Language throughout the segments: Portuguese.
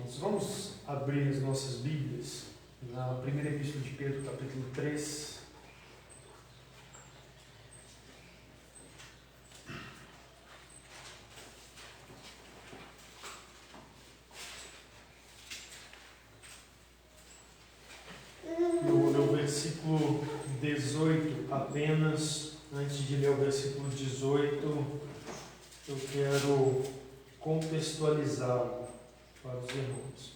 irmãos, vamos abrir as nossas Bíblias na primeira epístola de Pedro, capítulo 3. No versículo 18, apenas, antes de ler o versículo 18, eu quero contextualizá-lo para os irmãos.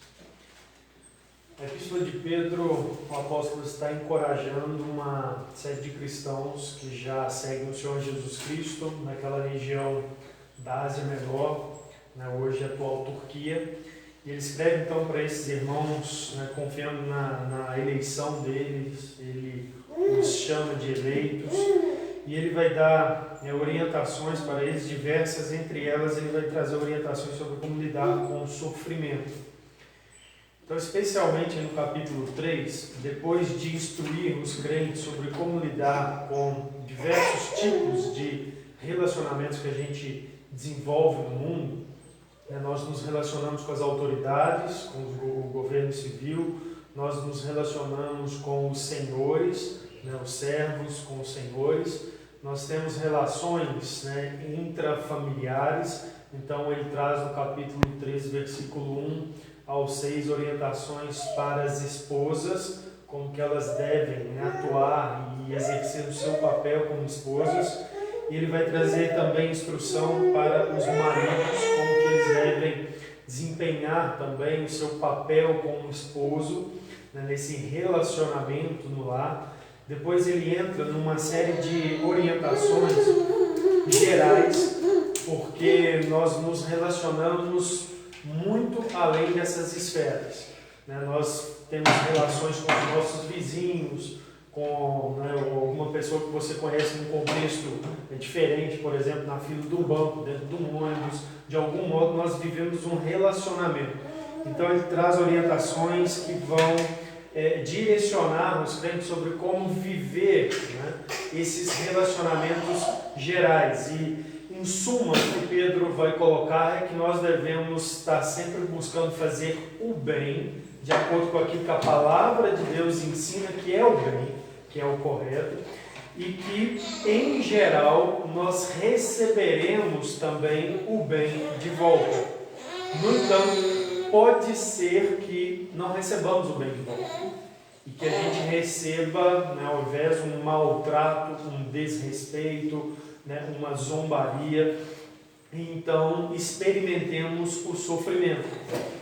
A Epístola de Pedro, o apóstolo está encorajando uma série de cristãos que já seguem o Senhor Jesus Cristo naquela região da Ásia Menor, hoje a atual Turquia. E ele escreve então para esses irmãos, confiando na eleição deles, ele os chama de eleitos, e ele vai dar orientações para eles diversas, entre elas ele vai trazer orientações sobre como lidar com o sofrimento. Então, especialmente no capítulo 3, depois de instruir os crentes sobre como lidar com diversos tipos de relacionamentos que a gente desenvolve no mundo, nós nos relacionamos com as autoridades, com o governo civil, nós nos relacionamos com os senhores, os servos com os senhores, nós temos relações intrafamiliares. Então ele traz no capítulo 3, versículo 1 ao 6, orientações para as esposas, como que elas devem atuar e exercer o seu papel como esposas. E ele vai trazer também instrução para os maridos, como que eles devem desempenhar também o seu papel como esposo, nesse relacionamento no lar. Depois ele entra numa série de orientações gerais, porque nós nos relacionamos muito além dessas esferas. Nós temos relações com os nossos vizinhos, com alguma pessoa que você conhece num contexto diferente, por exemplo, na fila do banco, dentro de um ônibus. De algum modo nós vivemos um relacionamento. Então ele traz orientações que vão direcionar os crentes sobre como viver esses relacionamentos gerais. E em suma, o que Pedro vai colocar é que nós devemos estar sempre buscando fazer o bem, de acordo com aquilo que a palavra de Deus ensina que é o bem, que é o correto, e que, em geral, nós receberemos também o bem de volta. No entanto, pode ser que não recebamos o bem de volta, e que a gente receba, ao invés, um maltrato, um desrespeito, uma zombaria, e então experimentemos o sofrimento.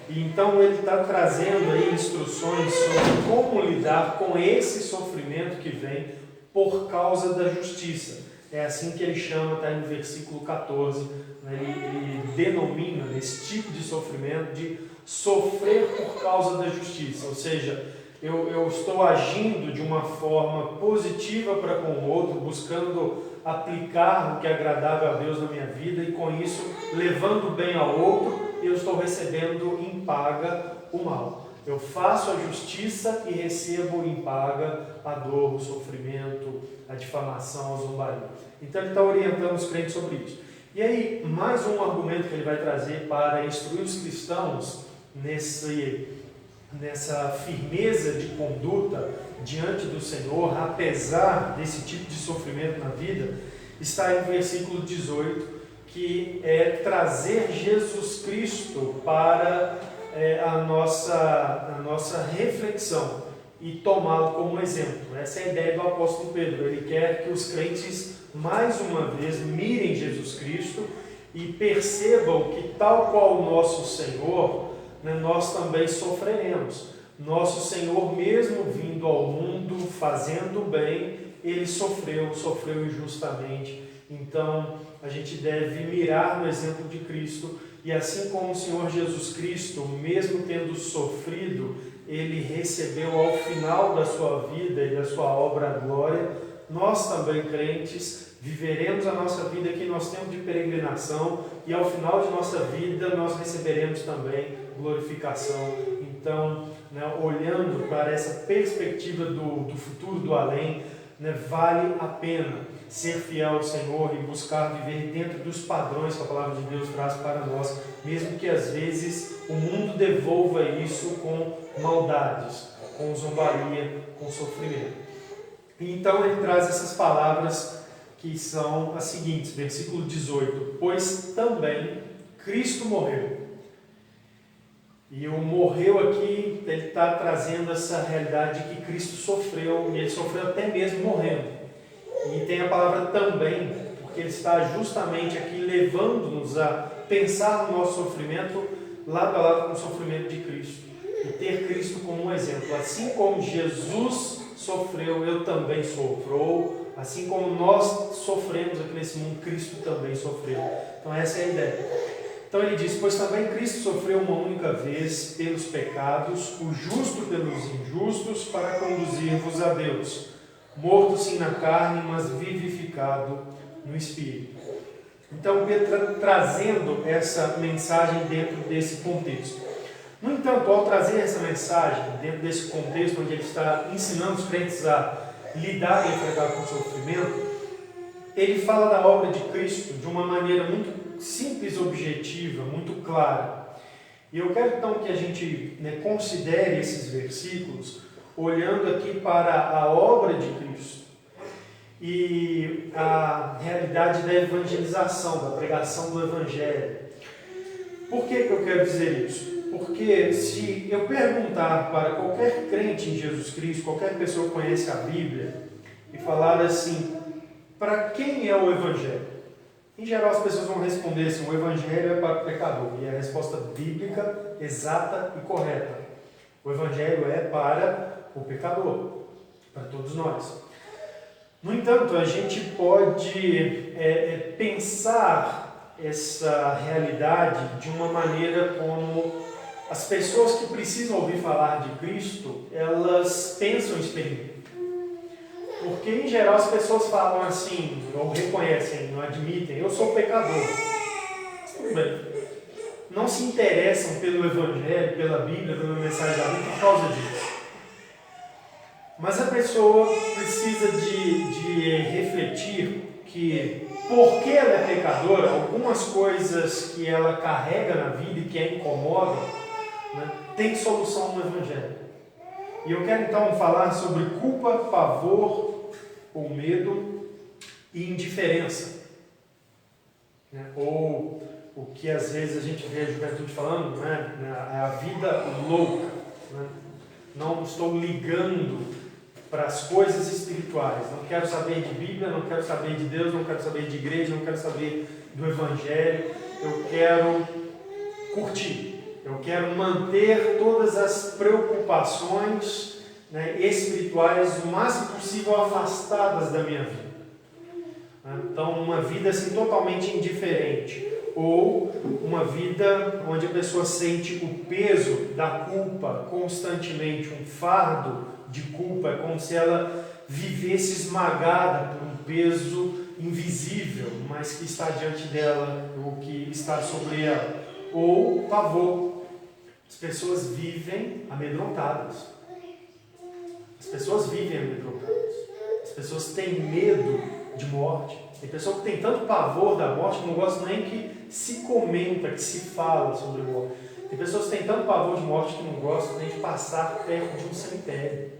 E então ele está trazendo aí instruções sobre como lidar com esse sofrimento que vem por causa da justiça. É assim que ele chama, está no versículo 14, ele denomina esse tipo de sofrimento de sofrer por causa da justiça, ou seja, eu estou agindo de uma forma positiva para com o outro, buscando aplicar o que é agradável a Deus na minha vida, e com isso levando o bem ao outro, eu estou recebendo em paga o mal. Eu faço a justiça e recebo em paga a dor, o sofrimento, a difamação, a zombaria. Então ele está orientando os crentes sobre isso. E aí, mais um argumento que ele vai trazer para instruir os cristãos nessa firmeza de conduta diante do Senhor, apesar desse tipo de sofrimento na vida, está aí no versículo 18, que é trazer Jesus Cristo para a nossa reflexão e tomá-lo como exemplo. Essa é a ideia do apóstolo Pedro. Ele quer que os crentes, mais uma vez, mirem Jesus Cristo e percebam que, tal qual o nosso Senhor, nós também sofreremos. Nosso Senhor, mesmo vindo ao mundo, fazendo o bem, ele sofreu injustamente. Então, a gente deve mirar no exemplo de Cristo, e assim como o Senhor Jesus Cristo, mesmo tendo sofrido, ele recebeu ao final da sua vida e da sua obra a glória. Nós também, crentes, viveremos a nossa vida aqui em nosso tempo de peregrinação, e ao final de nossa vida nós receberemos também glorificação. Então, olhando para essa perspectiva do futuro do além, né, vale a pena ser fiel ao Senhor e buscar viver dentro dos padrões que a palavra de Deus traz para nós, mesmo que às vezes o mundo devolva isso com maldades, com zombaria, com sofrimento. E então ele traz essas palavras que são as seguintes, versículo 18: pois também Cristo morreu. E o morreu aqui, ele está trazendo essa realidade de que Cristo sofreu, e ele sofreu até mesmo morrendo. E tem a palavra também, porque ele está justamente aqui levando-nos a pensar no nosso sofrimento lado a lado com o sofrimento de Cristo. E ter Cristo como um exemplo. Assim como Jesus sofreu, eu também sofro. Ou assim como nós sofremos aqui nesse mundo, Cristo também sofreu. Então essa é a ideia. Então ele diz, pois também Cristo sofreu uma única vez pelos pecados, o justo pelos injustos, para conduzir-vos a Deus. Morto sim na carne, mas vivificado no Espírito. Então Pedro trazendo essa mensagem dentro desse contexto. No entanto, ao trazer essa mensagem dentro desse contexto, onde ele está ensinando os crentes a lidar e enfrentar com o sofrimento, ele fala da obra de Cristo de uma maneira muito simples, objetiva, muito clara. E eu quero então que a gente considere esses versículos olhando aqui para a obra de Cristo e a realidade da evangelização, da pregação do Evangelho. Por que eu quero dizer isso? Porque se eu perguntar para qualquer crente em Jesus Cristo, qualquer pessoa que conhece a Bíblia, e falar assim, para quem é o Evangelho? Em geral as pessoas vão responder assim, o Evangelho é para o pecador. E a resposta bíblica, exata e correta. O Evangelho é para o pecador, para todos nós. No entanto, a gente pode pensar essa realidade de uma maneira como as pessoas que precisam ouvir falar de Cristo, elas pensam e experimentam. Porque em geral as pessoas falam assim, ou reconhecem, não admitem, eu sou pecador. Tudo bem. Não se interessam pelo Evangelho, pela Bíblia, pela mensagem da Bíblia por causa disso. Mas a pessoa precisa de refletir que, porque ela é pecadora, algumas coisas que ela carrega na vida e que a incomodam, tem solução no Evangelho. E eu quero então falar sobre culpa, pavor ou medo e indiferença. Ou o que às vezes a gente vê a juventude falando, é a vida louca. Não estou ligando para as coisas espirituais. Não quero saber de Bíblia, não quero saber de Deus, não quero saber de igreja, não quero saber do Evangelho. Eu quero curtir. Eu quero manter todas as preocupações espirituais o máximo possível afastadas da minha vida. Então, uma vida assim totalmente indiferente. Ou uma vida onde a pessoa sente o peso da culpa constantemente, um fardo de culpa, é como se ela vivesse esmagada por um peso invisível, mas que está diante dela, ou que está sobre ela. Ou pavor. As pessoas vivem amedrontadas. As pessoas vivem amedrontadas. As pessoas têm medo de morte. Tem pessoa que tem tanto pavor da morte que não gosta nem que se comenta, que se fala sobre morte. Tem pessoas que têm tanto pavor de morte que não gostam nem de passar perto de um cemitério.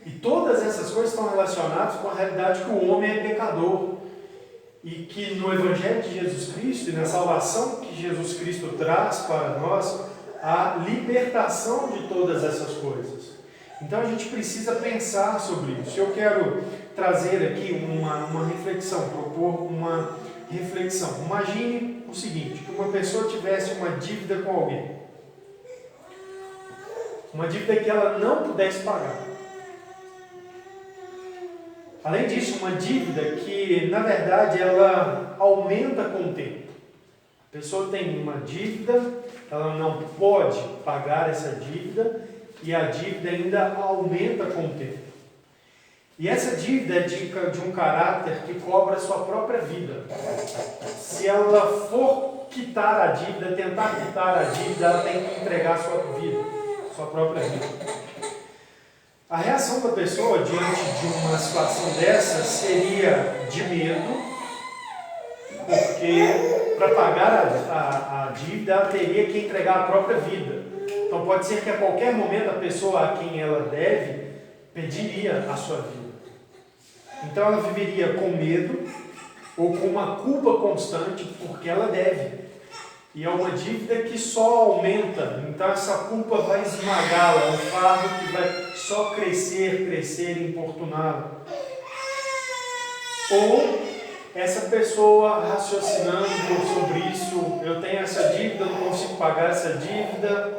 E todas essas coisas estão relacionadas com a realidade que o homem é pecador. E que no Evangelho de Jesus Cristo e na salvação que Jesus Cristo traz para nós, a libertação de todas essas coisas. Então a gente precisa pensar sobre isso. Eu quero trazer aqui uma reflexão, propor uma reflexão. Imagine o seguinte, que uma pessoa tivesse uma dívida com alguém. Uma dívida que ela não pudesse pagar. Além disso, uma dívida que, na verdade, ela aumenta com o tempo. A pessoa tem uma dívida, ela não pode pagar essa dívida e a dívida ainda aumenta com o tempo. E essa dívida é de um caráter que cobra a sua própria vida. Se ela for quitar a dívida, tentar quitar a dívida, ela tem que entregar a sua vida, sua própria vida. A reação da pessoa diante de uma situação dessa seria de medo, porque para pagar a dívida ela teria que entregar a própria vida. Então pode ser que a qualquer momento a pessoa a quem ela deve pediria a sua vida. Então ela viveria com medo ou com uma culpa constante porque ela deve. E é uma dívida que só aumenta, então essa culpa vai esmagá-la, é um fardo que vai só crescer e importuná-la. Ou essa pessoa raciocinando sobre isso, eu tenho essa dívida, eu não consigo pagar essa dívida,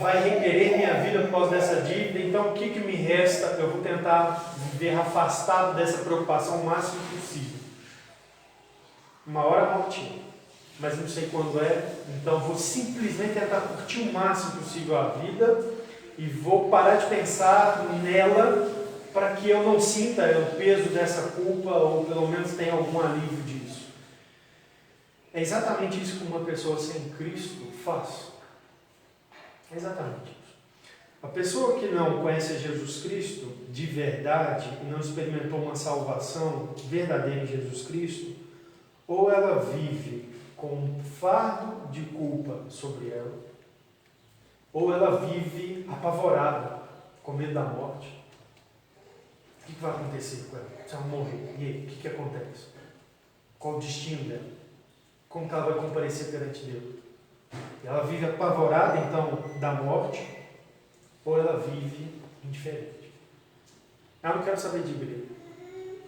vai requerer minha vida por causa dessa dívida, então o que me resta? Eu vou tentar viver afastado dessa preocupação o máximo possível. Uma hora mortinha, mas não sei quando é, então vou simplesmente tentar curtir o máximo possível a vida e vou parar de pensar nela para que eu não sinta o peso dessa culpa ou pelo menos tenha algum alívio disso. É exatamente isso que uma pessoa sem Cristo faz. É exatamente isso. A pessoa que não conhece Jesus Cristo de verdade e não experimentou uma salvação verdadeira em Jesus Cristo, ou ela vive com um fardo de culpa sobre ela, ou ela vive apavorada, com medo da morte. O que vai acontecer com ela? Se ela morrer, e aí, o que acontece? Qual o destino dela? Como que ela vai comparecer perante Deus? Ela vive apavorada, então, da morte, ou ela vive indiferente? Eu não quero saber de igreja.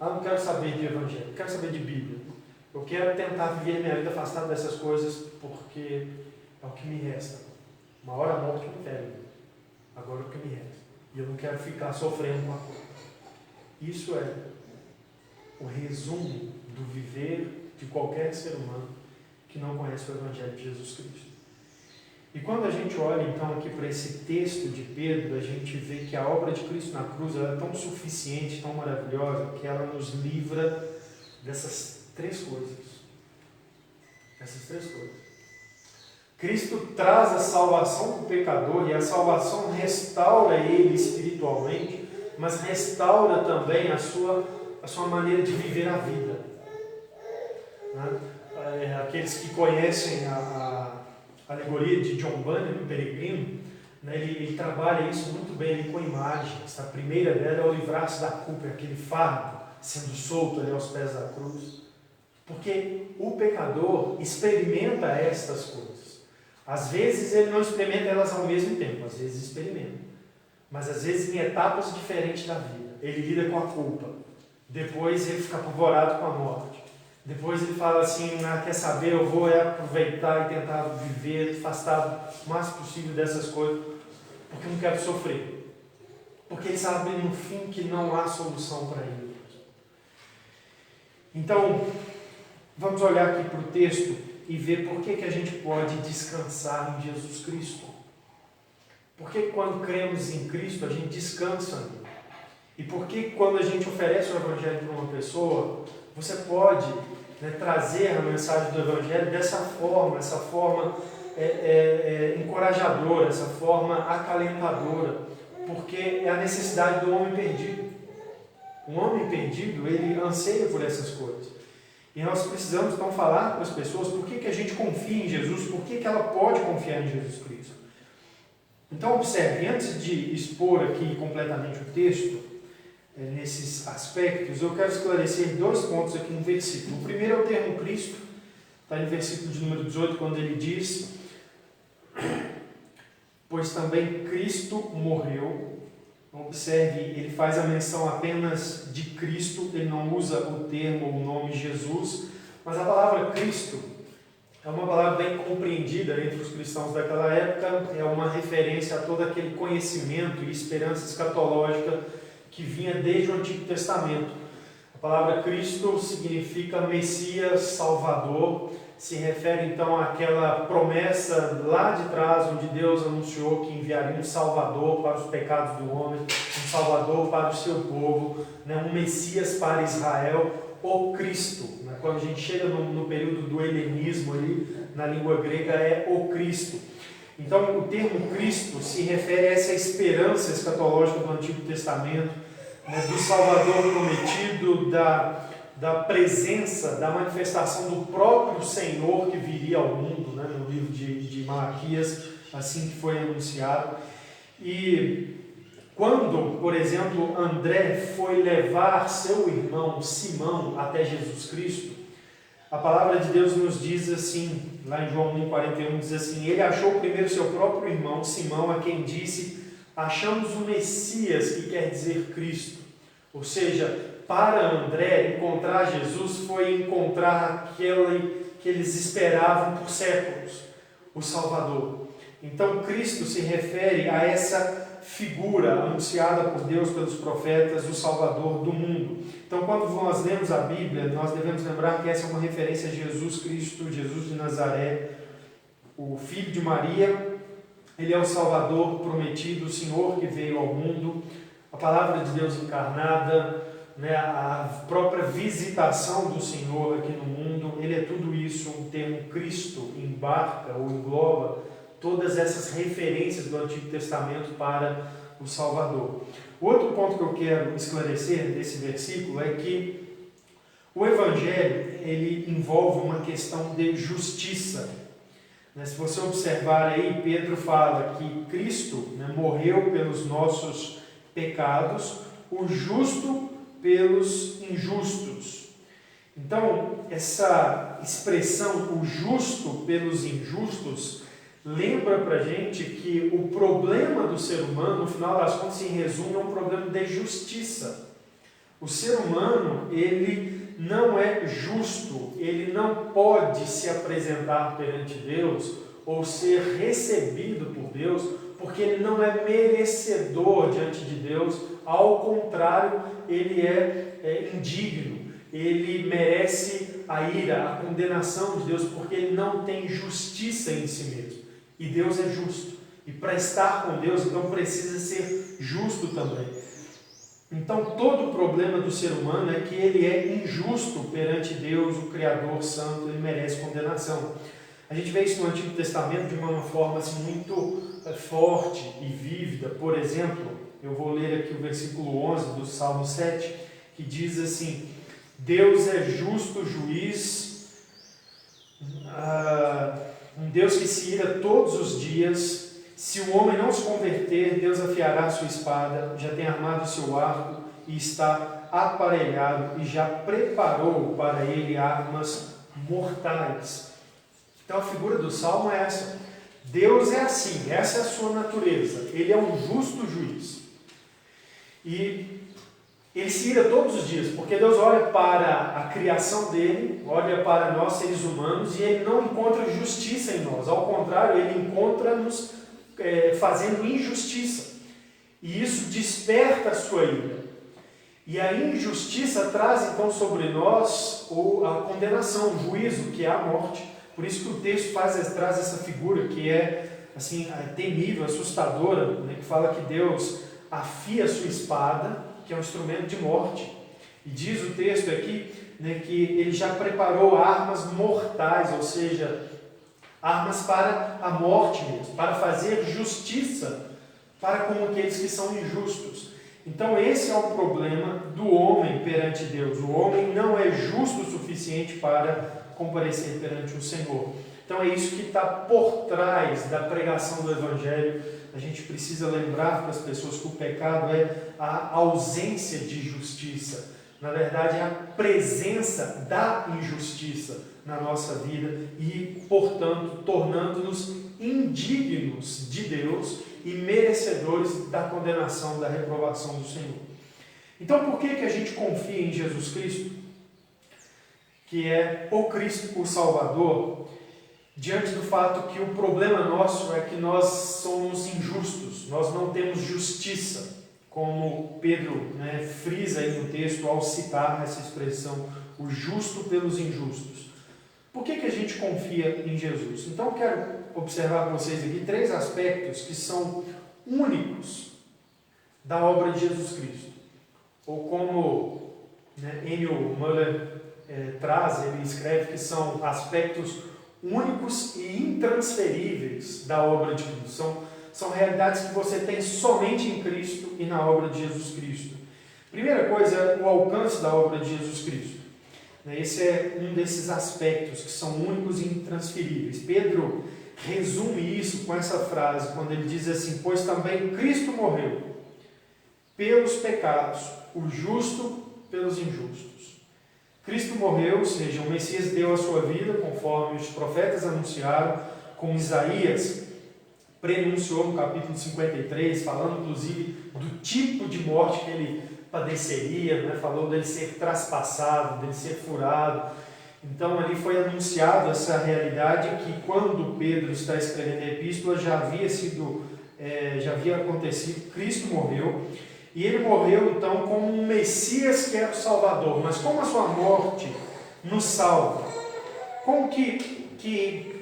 Eu não quero saber de evangelho. Eu quero saber de Bíblia. Eu quero tentar viver minha vida afastado dessas coisas, porque é o que me resta. Uma hora a morte me pega. Agora é o que me resta. E eu não quero ficar sofrendo com a coisa. Isso é o resumo do viver de qualquer ser humano que não conhece o Evangelho de Jesus Cristo. E quando a gente olha então aqui para esse texto de Pedro, a gente vê que a obra de Cristo na cruz ela é tão suficiente, tão maravilhosa, que ela nos livra dessas três coisas. Essas três coisas. Cristo traz a salvação para o pecador e a salvação restaura ele espiritualmente, mas restaura também a sua maneira de viver a vida. Aqueles que conhecem a alegoria de John Bunyan, no Peregrino, ele trabalha isso muito bem ali com imagens. A primeira dela é o livrar-se da culpa, aquele fardo sendo solto ali aos pés da cruz. Porque o pecador experimenta estas coisas. Às vezes ele não experimenta elas ao mesmo tempo, às vezes experimenta. Mas às vezes em etapas diferentes da vida. Ele lida com a culpa. Depois ele fica apavorado com a morte. Depois ele fala assim, quer saber, eu vou aproveitar e tentar viver afastado o máximo possível dessas coisas, porque eu não quero sofrer. Porque ele sabe no fim que não há solução para ele. Então, vamos olhar aqui para o texto e ver por que a gente pode descansar em Jesus Cristo. Porque quando cremos em Cristo, a gente descansa nele. E porque quando a gente oferece o Evangelho para uma pessoa, você pode trazer a mensagem do Evangelho dessa forma, essa forma encorajadora, essa forma acalentadora, porque é a necessidade do homem perdido. Um homem perdido, ele anseia por essas coisas. E nós precisamos então falar para as pessoas por que a gente confia em Jesus, por que ela pode confiar em Jesus Cristo. Então observe, antes de expor aqui completamente o texto, nesses aspectos, eu quero esclarecer dois pontos aqui no versículo. O primeiro é o termo Cristo, está no versículo de número 18, quando ele diz: pois também Cristo morreu. Observe, ele faz a menção apenas de Cristo, ele não usa o termo, o nome Jesus, mas a palavra Cristo é uma palavra bem compreendida entre os cristãos daquela época, é uma referência a todo aquele conhecimento e esperança escatológica que vinha desde o Antigo Testamento. A palavra Cristo significa Messias, Salvador, se refere então àquela promessa lá de trás, onde Deus anunciou que enviaria um Salvador para os pecados do homem, um Salvador para o seu povo, um Messias para Israel, o Cristo. Quando a gente chega no período do helenismo ali, na língua grega é o Cristo. Então, o termo Cristo se refere a essa esperança escatológica do Antigo Testamento, né, do Salvador prometido, da presença, da manifestação do próprio Senhor que viria ao mundo, né, no livro de Malaquias, assim que foi anunciado. E quando, por exemplo, André foi levar seu irmão Simão até Jesus Cristo, a palavra de Deus nos diz assim, lá em João 1,41, diz assim: ele achou primeiro seu próprio irmão Simão, a quem disse: achamos o Messias, que quer dizer Cristo. Ou seja, para André, encontrar Jesus foi encontrar aquele que eles esperavam por séculos, o Salvador. Então, Cristo se refere a essa figura anunciada por Deus pelos profetas, o Salvador do mundo. Então, quando nós lemos a Bíblia, nós devemos lembrar que essa é uma referência a Jesus Cristo, Jesus de Nazaré, o Filho de Maria. Ele é o Salvador prometido, o Senhor que veio ao mundo, a Palavra de Deus encarnada, né, a própria visitação do Senhor aqui no mundo. Ele é tudo isso. O termo Cristo embarca ou engloba todas essas referências do Antigo Testamento para o Salvador. O outro ponto que eu quero esclarecer desse versículo é que o Evangelho ele envolve uma questão de justiça. Se você observar aí, Pedro fala que Cristo, né, morreu pelos nossos pecados, o justo pelos injustos. Então, essa expressão, o justo pelos injustos, lembra para a gente que o problema do ser humano, no final das contas, em resumo, é um problema de justiça. O ser humano, ele não é justo, ele não pode se apresentar perante Deus ou ser recebido por Deus, porque ele não é merecedor diante de Deus. Ao contrário, ele é indigno, ele merece a ira, a condenação de Deus, porque ele não tem justiça em si mesmo. E Deus é justo. E para estar com Deus, então precisa ser justo também. Então todo o problema do ser humano é que ele é injusto perante Deus, o Criador Santo, ele merece condenação. A gente vê isso no Antigo Testamento de uma forma assim, muito forte e vívida. Por exemplo, eu vou ler aqui o versículo 11 do Salmo 7, que diz assim: Deus é justo juiz, um Deus que se ira todos os dias. Se o homem não se converter, Deus afiará a sua espada, já tem armado o seu arco e está aparelhado e já preparou para ele armas mortais. Então a figura do Salmo é essa. Deus é assim, essa é a sua natureza. Ele é um justo juiz. E ele se ira todos os dias, porque Deus olha para a criação dele, olha para nós seres humanos, e ele não encontra justiça em nós. Ao contrário, ele encontra-nos fazendo injustiça. E isso desperta a sua ira. E a injustiça traz então sobre nós a condenação, o juízo, que é a morte. Por isso que o texto traz essa figura que é assim, temível, assustadora, né, que fala que Deus afia a sua espada, que é um instrumento de morte. E diz o texto aqui, né, que ele já preparou armas mortais, ou seja, armas para a morte mesmo, para fazer justiça para com aqueles que são injustos. Então esse é o problema do homem perante Deus. O homem não é justo o suficiente para comparecer perante o Senhor. Então é isso que está por trás da pregação do Evangelho. A gente precisa lembrar para as pessoas que o pecado é a ausência de justiça. Na verdade, é a presença da injustiça na nossa vida e, portanto, tornando-nos indignos de Deus e merecedores da condenação, da reprovação do Senhor. Então, por que a gente confia em Jesus Cristo, que é o Cristo, o Salvador, diante do fato que o problema nosso é que nós somos injustos, nós não temos justiça, como Pedro frisa aí no texto ao citar essa expressão, o justo pelos injustos. Por que a gente confia em Jesus? Então eu quero observar com vocês aqui 3 aspectos que são únicos da obra de Jesus Cristo. Ou como Emil Müller traz, ele escreve que são aspectos únicos e intransferíveis da obra de Cristo. São realidades que você tem somente em Cristo e na obra de Jesus Cristo. Primeira coisa é o alcance da obra de Jesus Cristo. Esse é um desses aspectos que são únicos e intransferíveis. Pedro resume isso com essa frase, quando ele diz assim: pois também Cristo morreu pelos pecados, o justo pelos injustos. Cristo morreu, ou seja, o Messias deu a sua vida, conforme os profetas anunciaram, como Isaías prenunciou no capítulo 53, falando inclusive do tipo de morte que ele padeceria, falou dele ser traspassado, dele ser furado. Então ali foi anunciado essa realidade que, quando Pedro está escrevendo a epístola, já havia acontecido. Cristo morreu, e ele morreu então como um Messias que era o Salvador. Mas como a sua morte nos salva? Como que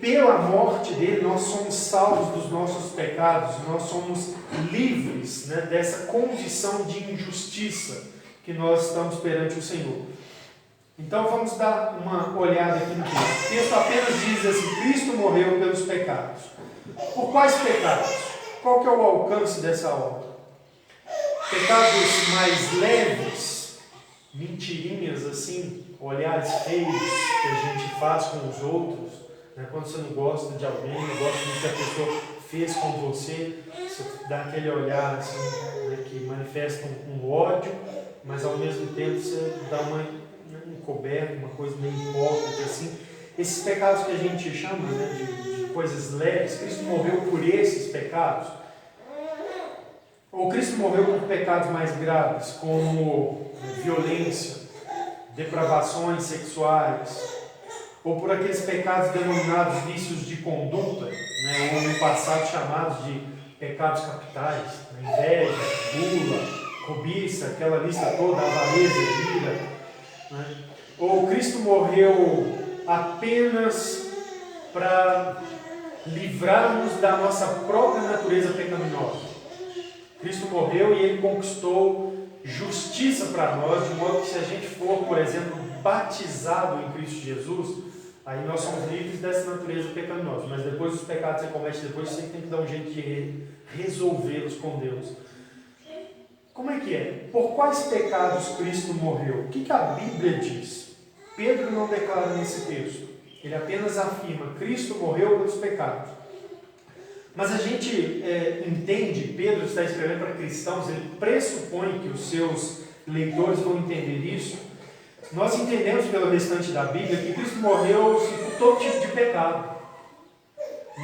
pela morte dele nós somos salvos dos nossos pecados, nós somos livres dessa condição de injustiça que nós estamos perante o Senhor? Então vamos dar uma olhada aqui no texto. O texto apenas diz assim: Cristo morreu pelos pecados. Por quais pecados? Qual que é o alcance dessa obra? Pecados mais leves, mentirinhas assim, olhares feios que a gente faz com os outros, quando você não gosta de alguém, não gosta do que a pessoa fez com você, você dá aquele olhar assim, que manifesta um ódio, mas ao mesmo tempo você dá um coberto, uma coisa meio hipócrita assim. Esses pecados que a gente chama de coisas leves, Cristo morreu por esses pecados. Ou Cristo morreu por pecados mais graves, como violência, depravações sexuais, ou por aqueles pecados denominados vícios de conduta, ou no passado chamados de pecados capitais, inveja, gula, cobiça, aquela lista toda, avareza, ira. Ou Cristo morreu apenas para livrar-nos da nossa própria natureza pecaminosa. Cristo morreu e Ele conquistou justiça para nós, de modo que, se a gente for, por exemplo, batizado em Cristo Jesus, aí nós somos livres dessa natureza pecaminosa. Mas depois os pecados que você comete depois, você tem que dar um jeito de resolvê-los com Deus. Como é que é? Por quais pecados Cristo morreu? O que a Bíblia diz? Pedro não declara nesse texto. Ele apenas afirma: Cristo morreu pelos pecados. Mas a gente entende, Pedro está escrevendo para cristãos, ele pressupõe que os seus leitores vão entender isso. Nós entendemos pelo restante da Bíblia que Cristo morreu por todo tipo de pecado.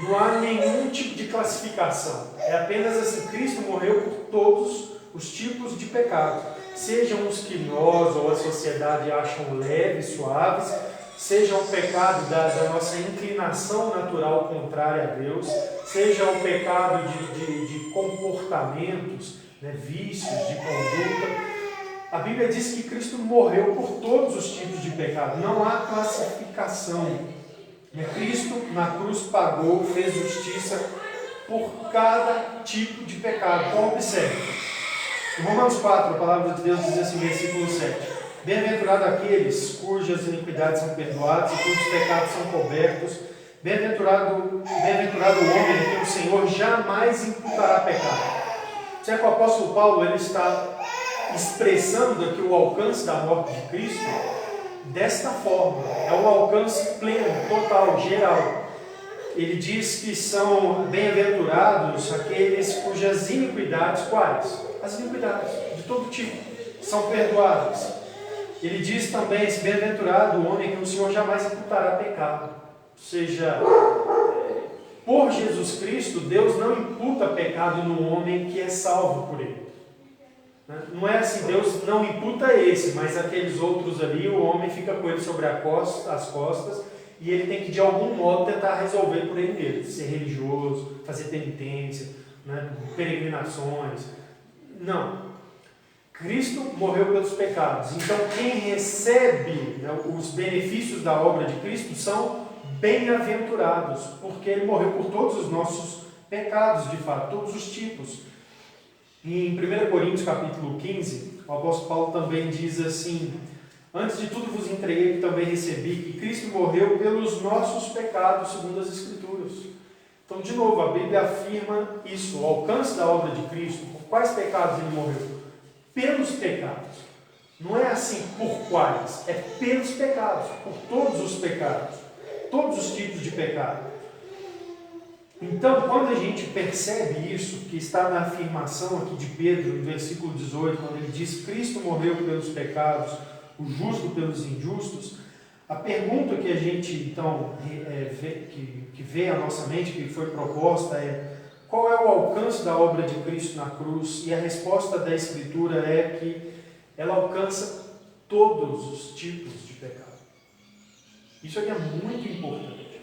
Não há nenhum tipo de classificação. É apenas assim: Cristo morreu por todos os tipos de pecado. Sejam os que nós ou a sociedade acham leves, suaves, seja o pecado da nossa inclinação natural contrária a Deus, seja o pecado de comportamentos, vícios de conduta. A Bíblia diz que Cristo morreu por todos os tipos de pecado. Não há classificação. Cristo na cruz pagou, fez justiça por cada tipo de pecado. Então observe. Em Romanos 4, a palavra de Deus diz assim, versículo 7. Bem-aventurado aqueles cujas iniquidades são perdoadas e cujos pecados são cobertos. Bem-aventurado o homem a quem o Senhor jamais imputará pecado. Será que o apóstolo Paulo ele está expressando aqui o alcance da morte de Cristo desta forma? É um alcance pleno, total, geral. Ele diz que são bem-aventurados aqueles cujas iniquidades, quais? As iniquidades, de todo tipo, são perdoadas. Ele diz também: esse bem-aventurado o homem que o Senhor jamais imputará pecado. Ou seja, por Jesus Cristo, Deus não imputa pecado no homem que é salvo por Ele. Não é assim, Deus não imputa esse, mas aqueles outros ali, o homem fica com ele sobre as costas, e ele tem que de algum modo tentar resolver por ele mesmo. Ser religioso, fazer penitência, peregrinações. Não. Cristo morreu pelos pecados. Então quem recebe os benefícios da obra de Cristo são bem-aventurados, porque Ele morreu por todos os nossos pecados, de fato, todos os tipos. E em 1 Coríntios capítulo 15, o apóstolo Paulo também diz assim: Antes de tudo vos entreguei que também recebi, que Cristo morreu pelos nossos pecados, segundo as Escrituras. Então, de novo, a Bíblia afirma isso, o alcance da obra de Cristo. Por quais pecados ele morreu? Pelos pecados. Não é assim por quais, é pelos pecados, por todos os pecados, todos os tipos de pecado. Então, quando a gente percebe isso, que está na afirmação aqui de Pedro, no versículo 18, quando ele diz: Cristo morreu pelos pecados, o justo pelos injustos, a pergunta que a gente, então, que vê à nossa mente, que foi proposta é: qual é o alcance da obra de Cristo na cruz? E a resposta da Escritura é que ela alcança todos os tipos de pecado. Isso aqui é muito importante.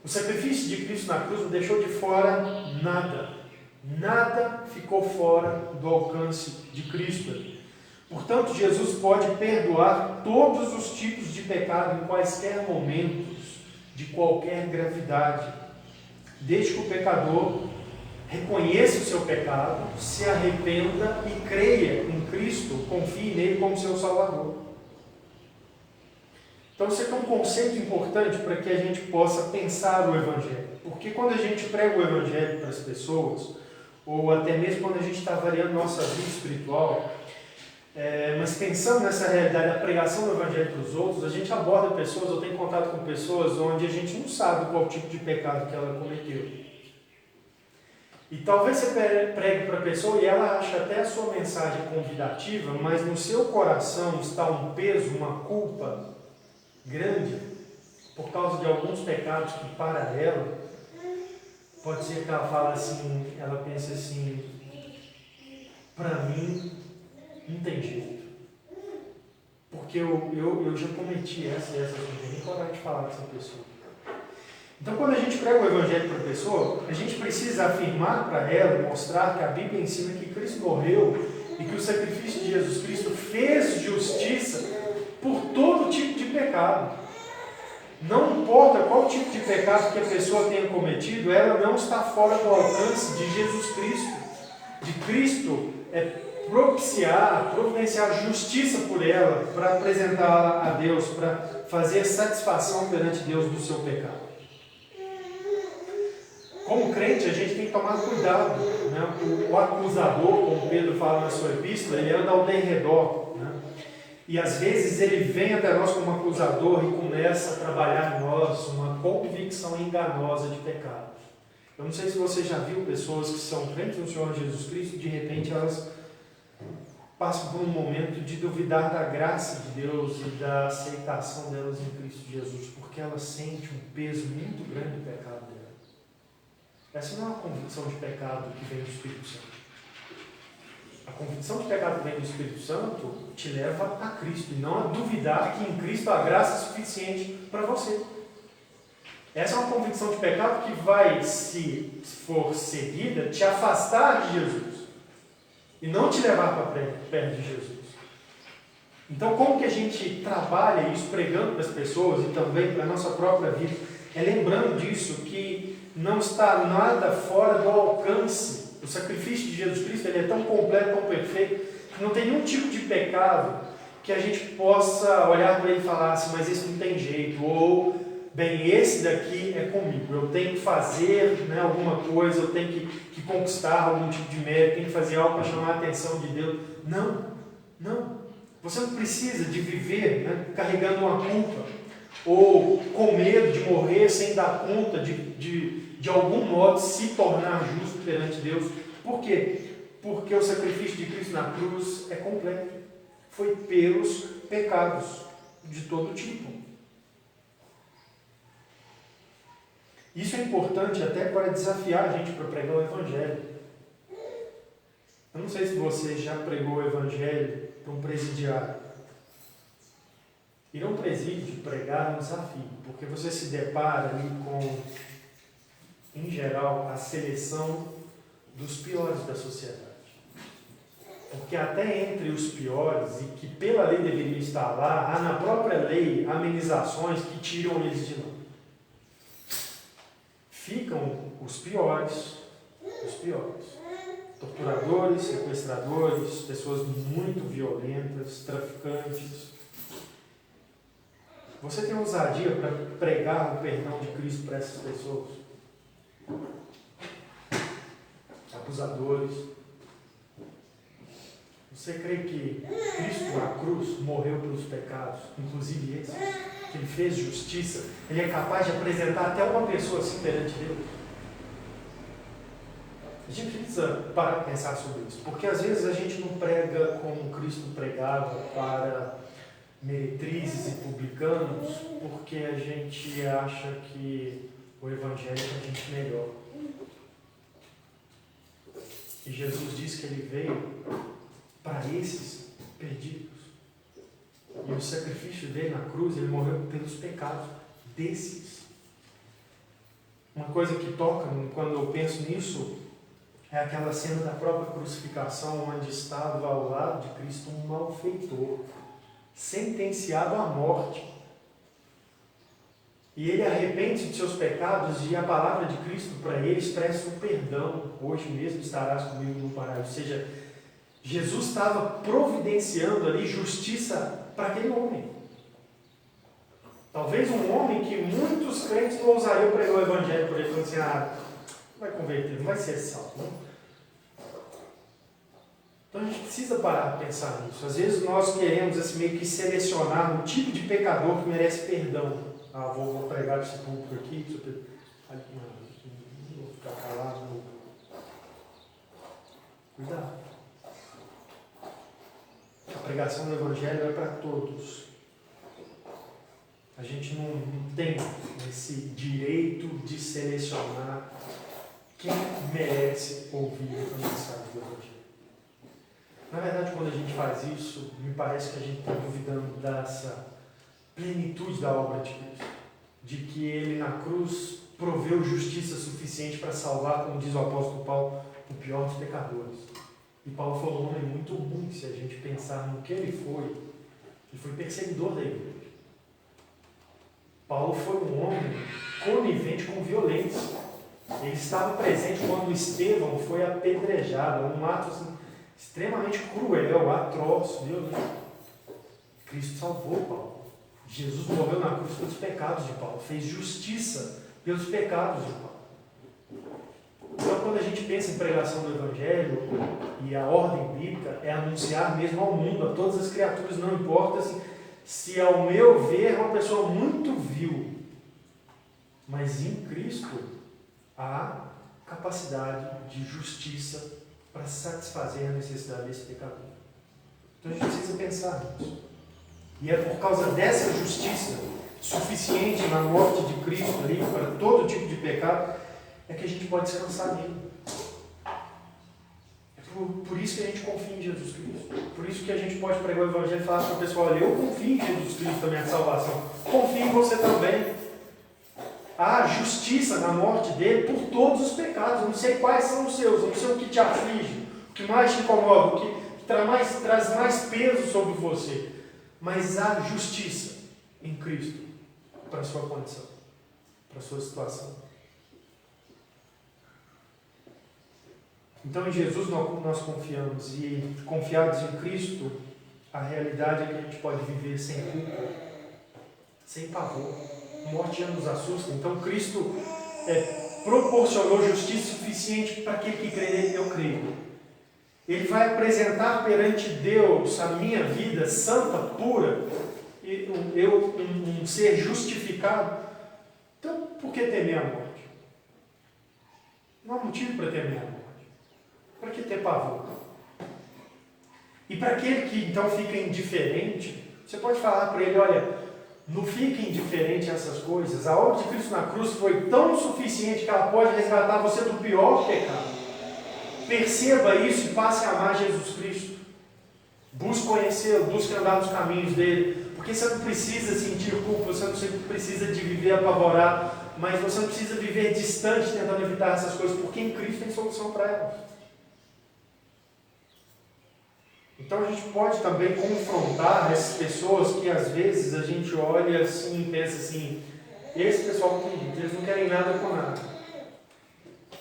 O sacrifício de Cristo na cruz não deixou de fora nada. Nada ficou fora do alcance de Cristo ali. Portanto, Jesus pode perdoar todos os tipos de pecado em quaisquer momentos, de qualquer gravidade, desde que o pecador reconheça o seu pecado, se arrependa e creia em Cristo, confie nele como seu Salvador. Então, isso aqui é um conceito importante para que a gente possa pensar o Evangelho. Porque quando a gente prega o Evangelho para as pessoas, ou até mesmo quando a gente está variando nossa vida espiritual, mas pensando nessa realidade da pregação do Evangelho para os outros, a gente aborda pessoas, ou tem contato com pessoas onde a gente não sabe qual tipo de pecado que ela cometeu. E talvez você pregue para a pessoa e ela acha até a sua mensagem convidativa, mas no seu coração está um peso, uma culpa grande, por causa de alguns pecados que para ela, pode ser que ela fale assim, ela pense assim: para mim não tem jeito, porque eu já cometi essa coisa, eu nem coragem de falar com essa pessoa. Então, quando a gente prega o Evangelho para a pessoa, a gente precisa afirmar para ela, mostrar que a Bíblia ensina que Cristo morreu e que o sacrifício de Jesus Cristo fez justiça por todo tipo de pecado. Não importa qual tipo de pecado que a pessoa tenha cometido, ela não está fora do alcance de Jesus Cristo. De Cristo providenciar justiça por ela, para apresentá-la a Deus, para fazer satisfação perante Deus do seu pecado. Como crente, a gente tem que tomar cuidado, né? O acusador, como Pedro fala na sua epístola, ele anda ao derredor, né? E às vezes ele vem até nós como acusador e começa a trabalhar em nós uma convicção enganosa de pecado. Eu não sei se você já viu pessoas que são crentes no Senhor Jesus Cristo e de repente elas passam por um momento de duvidar da graça de Deus e da aceitação delas em Cristo Jesus, porque elas sentem um peso muito grande do pecado delas. Essa não é uma convicção de pecado que vem do Espírito Santo. A convicção de pecado que vem do Espírito Santo te leva a Cristo, e não a duvidar que em Cristo há graça suficiente para você. Essa é uma convicção de pecado que vai, se for seguida, te afastar de Jesus e não te levar para perto de Jesus. Então, como que a gente trabalha isso pregando para as pessoas e também para a nossa própria vida? É lembrando disso, que não está nada fora do alcance. O sacrifício de Jesus Cristo, ele é tão completo, tão perfeito, que não tem nenhum tipo de pecado que a gente possa olhar para ele e falar assim: mas esse não tem jeito, ou bem, esse daqui é comigo, eu tenho que fazer, né, alguma coisa, eu tenho que conquistar algum tipo de mérito, tenho que fazer algo para chamar a atenção de Deus. Não. Você não precisa de viver, né, carregando uma culpa, ou com medo de morrer sem dar conta de algum modo se tornar justo perante Deus. Por quê? Porque o sacrifício de Cristo na cruz é completo. Foi pelos pecados de todo tipo. Isso é importante até para desafiar a gente para pregar o Evangelho. Eu não sei se você já pregou o Evangelho para um presidiário. Ir a um presídio pregar é um desafio, porque você se depara ali com, em geral, a seleção dos piores da sociedade. Porque até entre os piores, e que pela lei deveriam estar lá, há na própria lei amenizações que tiram eles de lá. Ficam os piores, torturadores, sequestradores, pessoas muito violentas, traficantes, Você tem ousadia para pregar o perdão de Cristo para essas pessoas? Acusadores. Você crê que Cristo na cruz morreu pelos pecados, inclusive esse? Que Ele fez justiça? Ele é capaz de apresentar até uma pessoa assim perante Deus? A gente precisa parar para pensar sobre isso, porque às vezes a gente não prega como Cristo pregava para meretrizes e publicanos, porque a gente acha que o Evangelho é a gente melhor. E Jesus disse que Ele veio para esses perdidos. E o sacrifício dele na cruz, Ele morreu pelos pecados desses. Uma coisa que toca quando eu penso nisso é aquela cena da própria crucificação, onde estava ao lado de Cristo um malfeitor, sentenciado à morte. E ele arrepende de seus pecados e a palavra de Cristo para ele expressa um perdão. Hoje mesmo estarás comigo no paraíso. Ou seja, Jesus estava providenciando ali justiça para aquele homem. Talvez um homem que muitos crentes não ousariam pregar o Evangelho por ele, falando assim, não vai converter, não vai ser salvo. Não. Então a gente precisa parar de pensar nisso. Às vezes nós queremos assim, meio que selecionar um tipo de pecador que merece perdão. Vou pregar esse público aqui, não vou ficar calado. Cuidado. A pregação do Evangelho é para todos. A gente não tem esse direito de selecionar quem merece ouvir a mensagem do Evangelho. Na verdade, quando a gente faz isso, me parece que a gente está duvidando dessa plenitude da obra de Cristo. De que Ele na cruz proveu justiça suficiente para salvar, como diz o apóstolo Paulo, o pior dos pecadores. E Paulo foi um homem muito ruim, se a gente pensar no que ele foi perseguidor da igreja. Paulo foi um homem conivente com violência. Ele estava presente quando Estevão foi apedrejado, um ato assim, extremamente cruel, atroz, violento. Cristo salvou Paulo. Jesus morreu na cruz pelos pecados de Paulo, fez justiça pelos pecados de Paulo. Então, quando a gente pensa em pregação do Evangelho, e a ordem bíblica é anunciar mesmo ao mundo, a todas as criaturas, não importa se ao meu ver é uma pessoa muito vil, mas em Cristo há capacidade de justiça para satisfazer a necessidade desse pecador. Então a gente precisa pensar nisso. E é por causa dessa justiça suficiente na morte de Cristo ali para todo tipo de pecado é que a gente pode descansar nele. É por isso que a gente confia em Jesus Cristo. Por isso que a gente pode pregar o Evangelho e falar para o pessoal, olha, eu confio em Jesus Cristo também, a salvação. Confio em você também. Há justiça na morte dele por todos os pecados. Eu não sei quais são os seus, eu não sei o que te aflige, o que mais te incomoda, o que traz mais peso sobre você. Mas há justiça em Cristo para a sua condição, para a sua situação. Então em Jesus nós confiamos, e confiados em Cristo, a realidade é que a gente pode viver sem culpa, sem pavor. A morte já nos assusta, então Cristo proporcionou justiça suficiente para aquele que crê nele, eu creio. Ele vai apresentar perante Deus a minha vida santa, pura, um ser justificado. Então, por que temer a morte? Não há motivo para temer a morte. Para que ter pavor? E para aquele que então fica indiferente, você pode falar para ele, olha, não fique indiferente a essas coisas. A obra de Cristo na cruz foi tão suficiente que ela pode resgatar você do pior pecado. Perceba isso e passe a amar Jesus Cristo. Busque conhecê-lo, busque andar nos caminhos dele. Porque você não precisa sentir culpa, você não precisa de viver apavorado, mas você não precisa viver distante tentando evitar essas coisas, porque em Cristo tem solução para elas. Então a gente pode também confrontar essas pessoas que às vezes a gente olha assim e pensa assim, esse pessoal eles não querem nada com nada.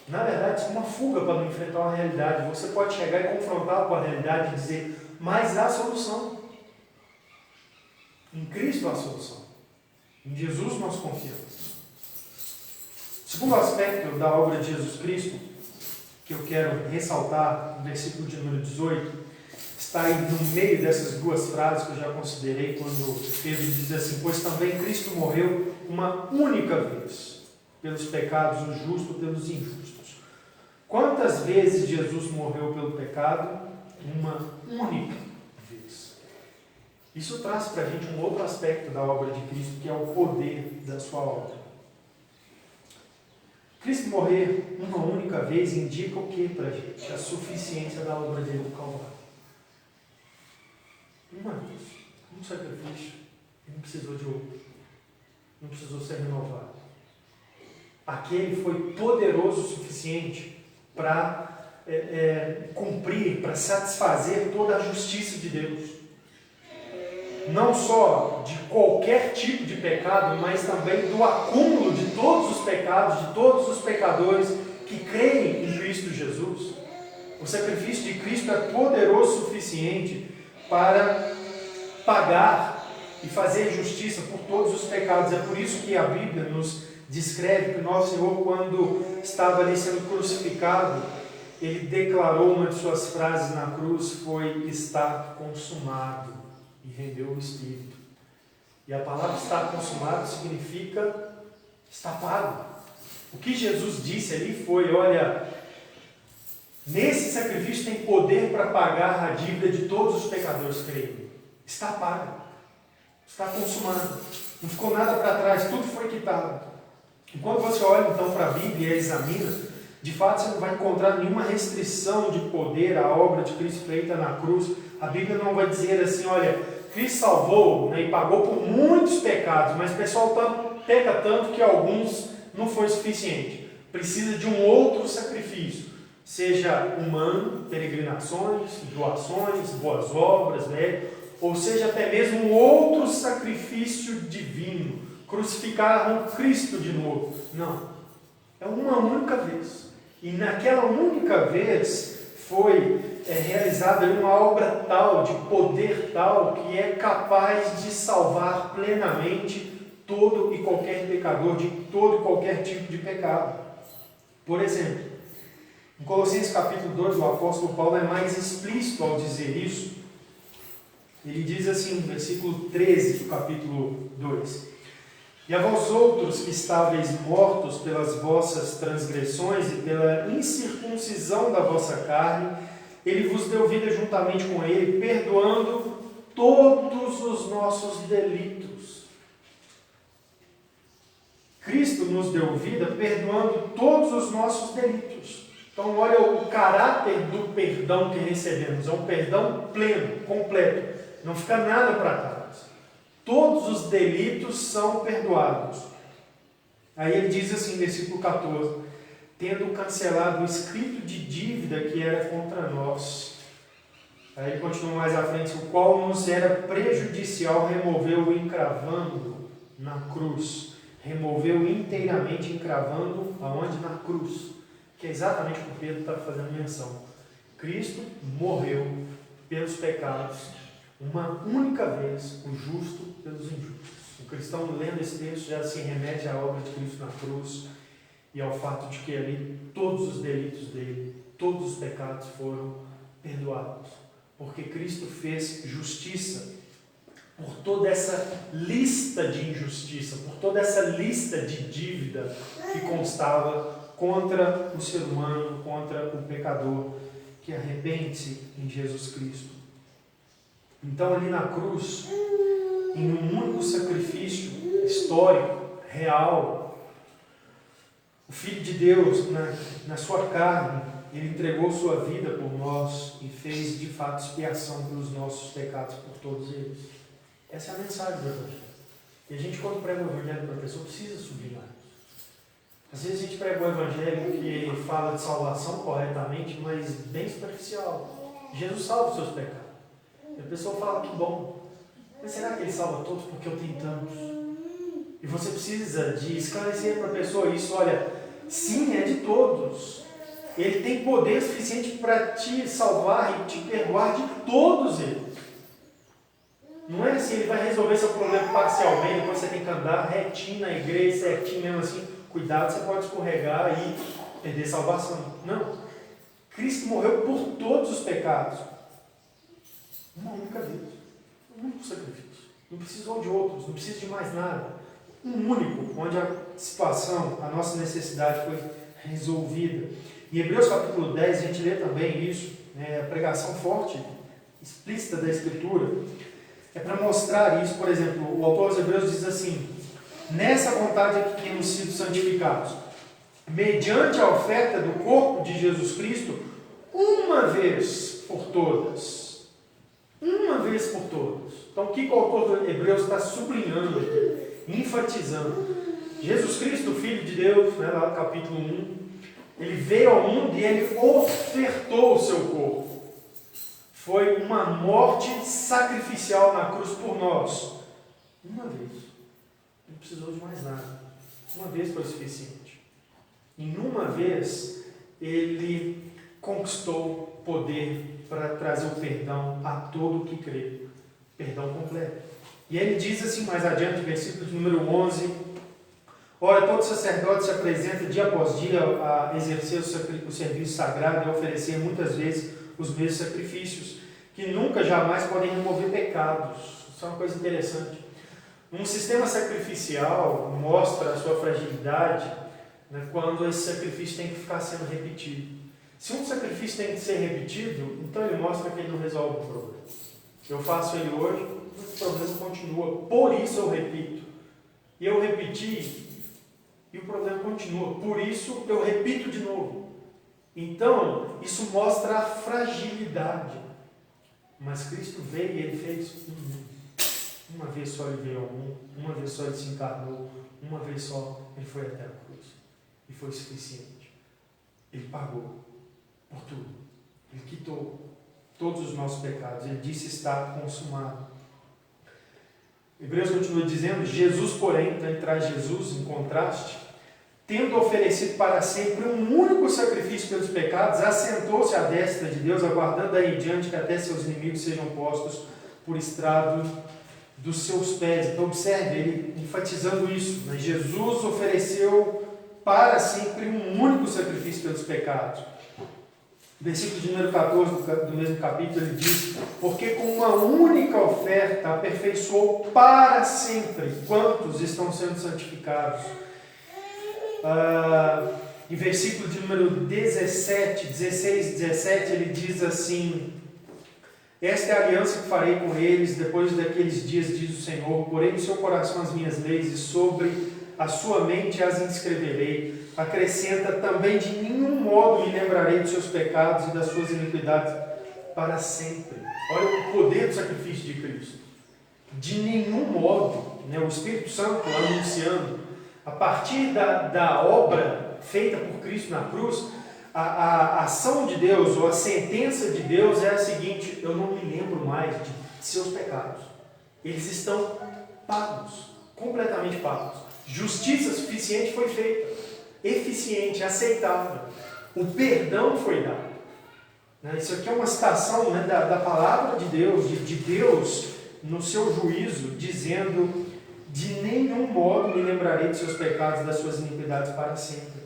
Na verdade, isso é uma fuga para não enfrentar uma realidade. Você pode chegar e confrontar com a realidade e dizer, mas há solução. Em Cristo há solução. Em Jesus nós confiamos. O segundo aspecto da obra de Jesus Cristo, que eu quero ressaltar no versículo de número 18, está aí no meio dessas duas frases que eu já considerei, quando Pedro diz assim: pois também Cristo morreu uma única vez pelos pecados, o justo pelos injustos. Quantas vezes Jesus morreu pelo pecado? Uma única vez. Isso traz para a gente um outro aspecto da obra de Cristo, que é o poder da sua obra. Cristo morrer uma única vez indica o que para a gente? A suficiência da obra dele no Calvário. Uma vez, um sacrifício, ele não precisou de outro, não precisou ser renovado. Aquele foi poderoso o suficiente para cumprir, para satisfazer toda a justiça de Deus. Não só de qualquer tipo de pecado, mas também do acúmulo de todos os pecados, de todos os pecadores que creem em Cristo Jesus. O sacrifício de Cristo é poderoso o suficiente para pagar e fazer justiça por todos os pecados. É por isso que a Bíblia nos descreve que o nosso Senhor, quando estava ali sendo crucificado, ele declarou, uma de suas frases na cruz foi: está consumado, e rendeu o Espírito. E a palavra estar consumado significa está pago. O que Jesus disse ali foi: olha, nesse sacrifício tem poder para pagar a dívida de todos os pecadores que creem. Está pago, está consumado, não ficou nada para trás, tudo foi quitado. E quando você olha então para a Bíblia e a examina, de fato você não vai encontrar nenhuma restrição de poder à obra de Cristo feita na cruz. A Bíblia não vai dizer assim: olha, Cristo salvou, né, e pagou por muitos pecados, mas o pessoal peca tanto que alguns não foi suficiente. Precisa de um outro sacrifício, seja humano, peregrinações, doações, boas obras, né, ou seja até mesmo um outro sacrifício divino. Crucificaram Cristo de novo. Não, é uma única vez. E naquela única vez foi realizada uma obra tal, de poder tal, que é capaz de salvar plenamente todo e qualquer pecador de todo e qualquer tipo de pecado. Por exemplo, em Colossenses capítulo 2, o apóstolo Paulo é mais explícito ao dizer isso. Ele diz assim, no versículo 13 do capítulo 2: e a vós outros que estáveis mortos pelas vossas transgressões e pela incircuncisão da vossa carne, ele vos deu vida juntamente com ele, perdoando todos os nossos delitos. Cristo nos deu vida perdoando todos os nossos delitos. Então olha o caráter do perdão que recebemos. É um perdão pleno, completo. Não fica nada para trás. Todos os delitos são perdoados. Aí ele diz assim, versículo 14: tendo cancelado o escrito de dívida que era contra nós. Aí ele continua mais à frente: o qual nos era prejudicial, removeu encravando na cruz. Removeu inteiramente encravando aonde? Na cruz. Que é exatamente o que Pedro está fazendo menção. Cristo morreu pelos pecados uma única vez, o justo pelos injustos. O cristão, lendo esse texto, já se remete à obra de Cristo na cruz e ao fato de que ali todos os delitos dele, todos os pecados foram perdoados, porque Cristo fez justiça por toda essa lista de injustiça, por toda essa lista de dívida que constava contra o ser humano, contra o pecador que arrepende-se em Jesus Cristo. Então ali na cruz, em um único sacrifício histórico, real, o Filho de Deus, na sua carne, ele entregou sua vida por nós e fez de fato expiação pelos nossos pecados, por todos eles. Essa é a mensagem do Evangelho. E a gente, quando prega o Evangelho para a pessoa, precisa sublinhar. Às vezes a gente prega o Evangelho que fala de salvação corretamente, mas bem superficial. Jesus salva os seus pecados. E a pessoa fala: que bom, mas será que ele salva todos porque eu tenho tantos? E você precisa de esclarecer para a pessoa isso: olha, sim, é de todos. Ele tem poder suficiente para te salvar e te perdoar de todos eles. Não é assim, ele vai resolver seu problema parcialmente, depois você tem que andar retinho na igreja, certinho mesmo assim, cuidado, você pode escorregar e perder salvação. Não. Cristo morreu por todos os pecados. Uma única vez. Um único sacrifício. Não precisou de outros, não precisa de mais nada. Um único, onde a situação, a nossa necessidade foi resolvida. Em Hebreus capítulo 10, a gente lê também isso, né, a pregação forte, explícita da Escritura, é para mostrar isso. Por exemplo, o autor aos Hebreus diz assim: nessa vontade é que temos sido santificados, mediante a oferta do corpo de Jesus Cristo, uma vez por todas. Uma vez por todas. Então, o que o autor de Hebreus está sublinhando aqui, enfatizando? Jesus Cristo, Filho de Deus, né, lá no capítulo 1, ele veio ao mundo e ele ofertou o seu corpo. Foi uma morte sacrificial na cruz por nós. Uma vez. Não precisou de mais nada. Uma vez foi suficiente. Em uma vez, ele conquistou poder para trazer o perdão a todo o que crê. Perdão completo. E ele diz assim mais adiante, versículo de número 11: ora, todo sacerdote se apresenta dia após dia a exercer o serviço sagrado e a oferecer muitas vezes os mesmos sacrifícios, que nunca, jamais podem remover pecados. Isso é uma coisa interessante. Um sistema sacrificial mostra a sua fragilidade, né, quando esse sacrifício tem que ficar sendo repetido. Se um sacrifício tem que ser repetido, então ele mostra que ele não resolve o problema. Eu faço ele hoje, o problema continua. Por isso eu repito. E eu repeti, e o problema continua. Por isso eu repito de novo. Então, isso mostra a fragilidade. Mas Cristo veio e ele fez uma vez só ele veio ao mundo, uma vez só ele se encarnou, uma vez só ele foi até a cruz. E foi suficiente. Ele pagou por tudo. Ele quitou todos os nossos pecados. Ele disse: está consumado. Hebreus continua dizendo: Jesus, porém, então ele traz Jesus em contraste, tendo oferecido para sempre um único sacrifício pelos pecados, assentou-se à destra de Deus, aguardando aí em diante que até seus inimigos sejam postos por estrado dos seus pés. Então observe, ele enfatizando isso, né? Jesus ofereceu para sempre um único sacrifício pelos pecados. Versículo de número 14 do mesmo capítulo, ele diz: porque com uma única oferta aperfeiçoou para sempre quantos estão sendo santificados. Em versículo de número 16 e 17, ele diz assim: esta é a aliança que farei com eles depois daqueles dias, diz o Senhor, porei no seu coração as minhas leis e sobre a sua mente as inscreverei. Acrescenta também: de nenhum modo me lembrarei dos seus pecados e das suas iniquidades para sempre. Olha o poder do sacrifício de Cristo. De nenhum modo, né? O Espírito Santo anunciando, a partir da obra feita por Cristo na cruz, a ação de Deus, ou a sentença de Deus é a seguinte: eu não me lembro mais de seus pecados. Eles estão pagos, completamente pagos. Justiça suficiente foi feita, eficiente, aceitável. O perdão foi dado. Isso aqui é uma citação, né, da palavra de Deus, de Deus no seu juízo, dizendo: de nenhum modo me lembrarei de seus pecados e das suas iniquidades para sempre.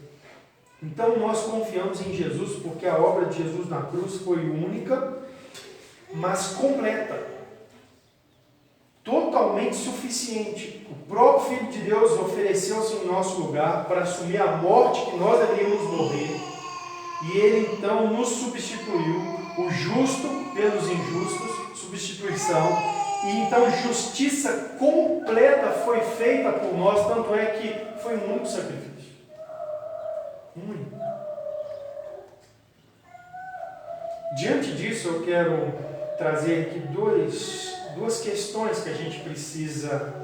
Então nós confiamos em Jesus porque a obra de Jesus na cruz foi única, mas completa, totalmente suficiente. O próprio Filho de Deus ofereceu-se em nosso lugar para assumir a morte que nós deveríamos morrer, e Ele então nos substituiu, o justo pelos injustos, substituição, e então justiça completa foi feita por nós, tanto é que foi um único sacrifício. Único. Diante disso, eu quero trazer aqui duas questões que a gente precisa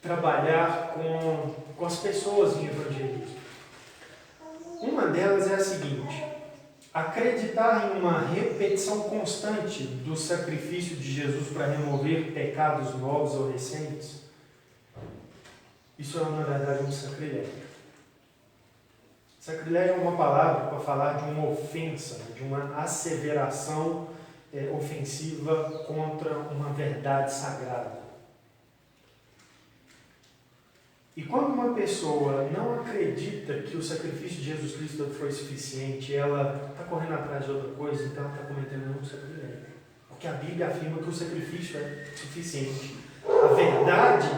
trabalhar com as pessoas em evangelismo. Uma delas é a seguinte: acreditar em uma repetição constante do sacrifício de Jesus para remover pecados novos ou recentes, isso é, na verdade, um sacrilégio. Sacrilégio é uma palavra para falar de uma ofensa, de uma asseveração ofensiva contra uma verdade sagrada. E quando uma pessoa não acredita que o sacrifício de Jesus Cristo foi suficiente, ela está correndo atrás de outra coisa, então ela está cometendo um sacrilégio. Porque a Bíblia afirma que o sacrifício é suficiente. A verdade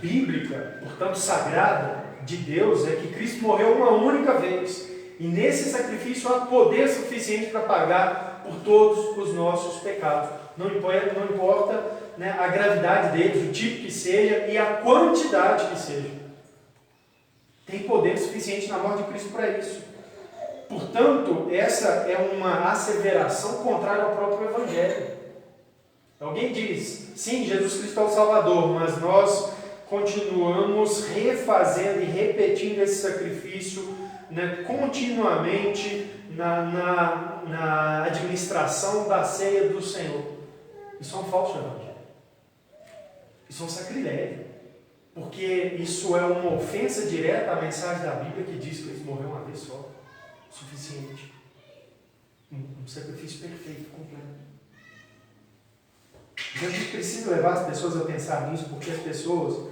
bíblica, portanto sagrada, de Deus é que Cristo morreu uma única vez. E nesse sacrifício há poder suficiente para pagar por todos os nossos pecados. Não importa a gravidade deles, o tipo que seja e a quantidade que seja. Tem poder suficiente na morte de Cristo para isso. Portanto, essa é uma asseveração contrária ao próprio Evangelho. Alguém diz, sim, Jesus Cristo é o Salvador, mas nós continuamos refazendo e repetindo esse sacrifício continuamente na administração da ceia do Senhor. Isso é um falso evangelho. Isso é um sacrilégio. Porque isso é uma ofensa direta à mensagem da Bíblia que diz que Cristo morreu uma vez só. Suficiente. Um sacrifício perfeito, completo. Então a gente precisa levar as pessoas a pensar nisso, porque as pessoas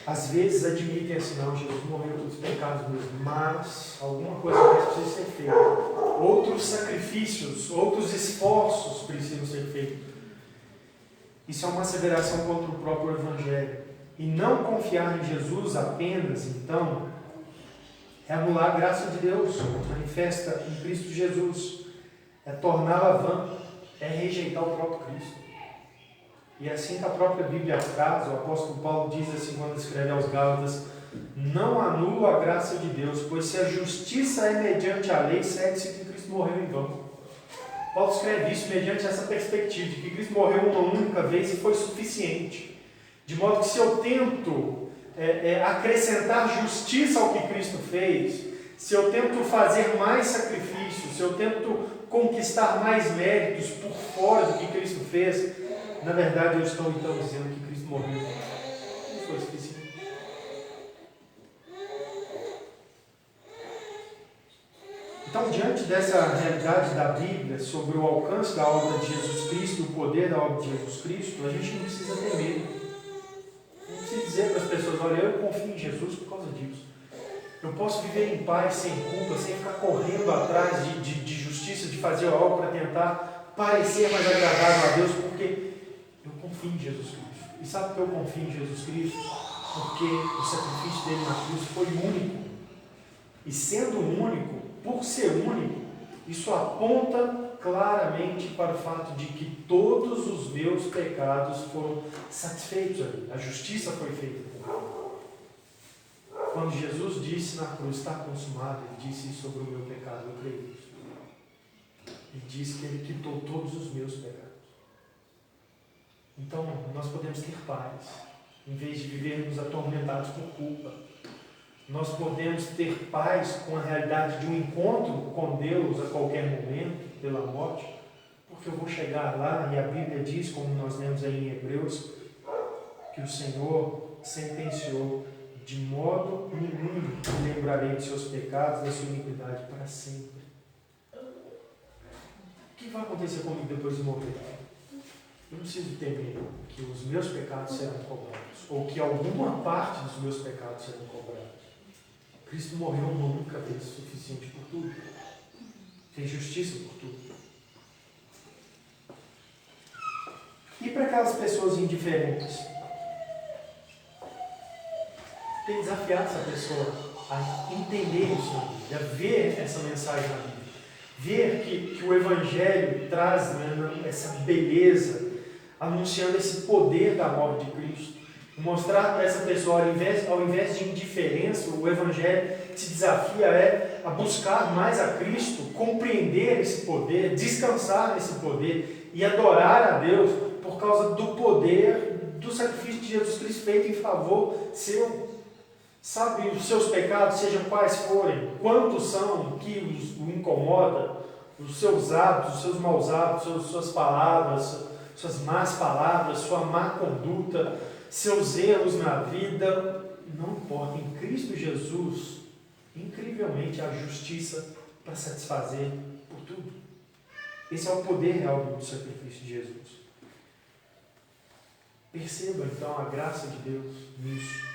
às vezes admitem assim, não, Jesus morreu pelos pecados mesmo, mas alguma coisa mais precisa ser feita. Outros sacrifícios, outros esforços precisam ser feitos. Isso é uma asseveração contra o próprio Evangelho. E não confiar em Jesus apenas, então, é anular a graça de Deus, manifesta em Cristo Jesus. É torná-la vã, é rejeitar o próprio Cristo. E é assim que a própria Bíblia traz, o apóstolo Paulo diz assim quando escreve aos Gálatas, não anula a graça de Deus, pois se a justiça é mediante a lei, segue-se que Cristo morreu em vão. Paulo escreve isso mediante essa perspectiva, de que Cristo morreu uma única vez e foi suficiente. De modo que se eu tento acrescentar justiça ao que Cristo fez, se eu tento fazer mais sacrifícios, se eu tento conquistar mais méritos por fora do que Cristo fez, na verdade eu estou então dizendo que Cristo morreu. Não foi suficiente. Então, diante dessa realidade da Bíblia, sobre o alcance da obra de Jesus Cristo, o poder da obra de Jesus Cristo, a gente não precisa ter medo. Não precisa dizer para as pessoas, olha, eu confio em Jesus por causa disso. Eu posso viver em paz, sem culpa, sem ficar correndo atrás de justiça, de fazer algo para tentar parecer mais agradável a Deus, porque eu confio em Jesus Cristo. E sabe por que eu confio em Jesus Cristo? Porque o sacrifício dele na cruz foi único. E sendo único, por ser único, isso aponta claramente para o fato de que todos os meus pecados foram satisfeitos ali. A justiça foi feita por ele. Quando Jesus disse na cruz, está consumado, ele disse isso sobre o meu pecado, eu creio nisso. Ele disse que ele quitou todos os meus pecados. Então, nós podemos ter paz, em vez de vivermos atormentados por culpa. Nós podemos ter paz com a realidade de um encontro com Deus a qualquer momento, pela morte, porque eu vou chegar lá, e a Bíblia diz, como nós lemos aí em Hebreus, que o Senhor sentenciou, de modo nenhum me lembrarei de seus pecados, da sua iniquidade para sempre. O que vai acontecer comigo depois de morrer? Eu não preciso temer que os meus pecados serão cobrados, ou que alguma parte dos meus pecados serão cobrados. Cristo morreu uma única vez, suficiente por tudo. Fez justiça por tudo. E para aquelas pessoas indiferentes? Tem que desafiar essa pessoa a entender isso na Bíblia, a ver essa mensagem na Bíblia. Ver que o Evangelho traz essa beleza, anunciando esse poder da morte de Cristo. Mostrar para essa pessoa, ao invés de indiferença, o Evangelho te desafia a buscar mais a Cristo, compreender esse poder, descansar nesse poder e adorar a Deus por causa do poder do sacrifício de Jesus Cristo feito em favor seu. Sabe, os seus pecados, sejam quais forem, quantos são que o incomoda, os seus hábitos, os seus maus hábitos, suas palavras, suas más palavras, sua má conduta, seus erros na vida, não importa, em Cristo Jesus, incrivelmente há justiça para satisfazer por tudo. Esse é o poder real do sacrifício de Jesus. Perceba então a graça de Deus nisso.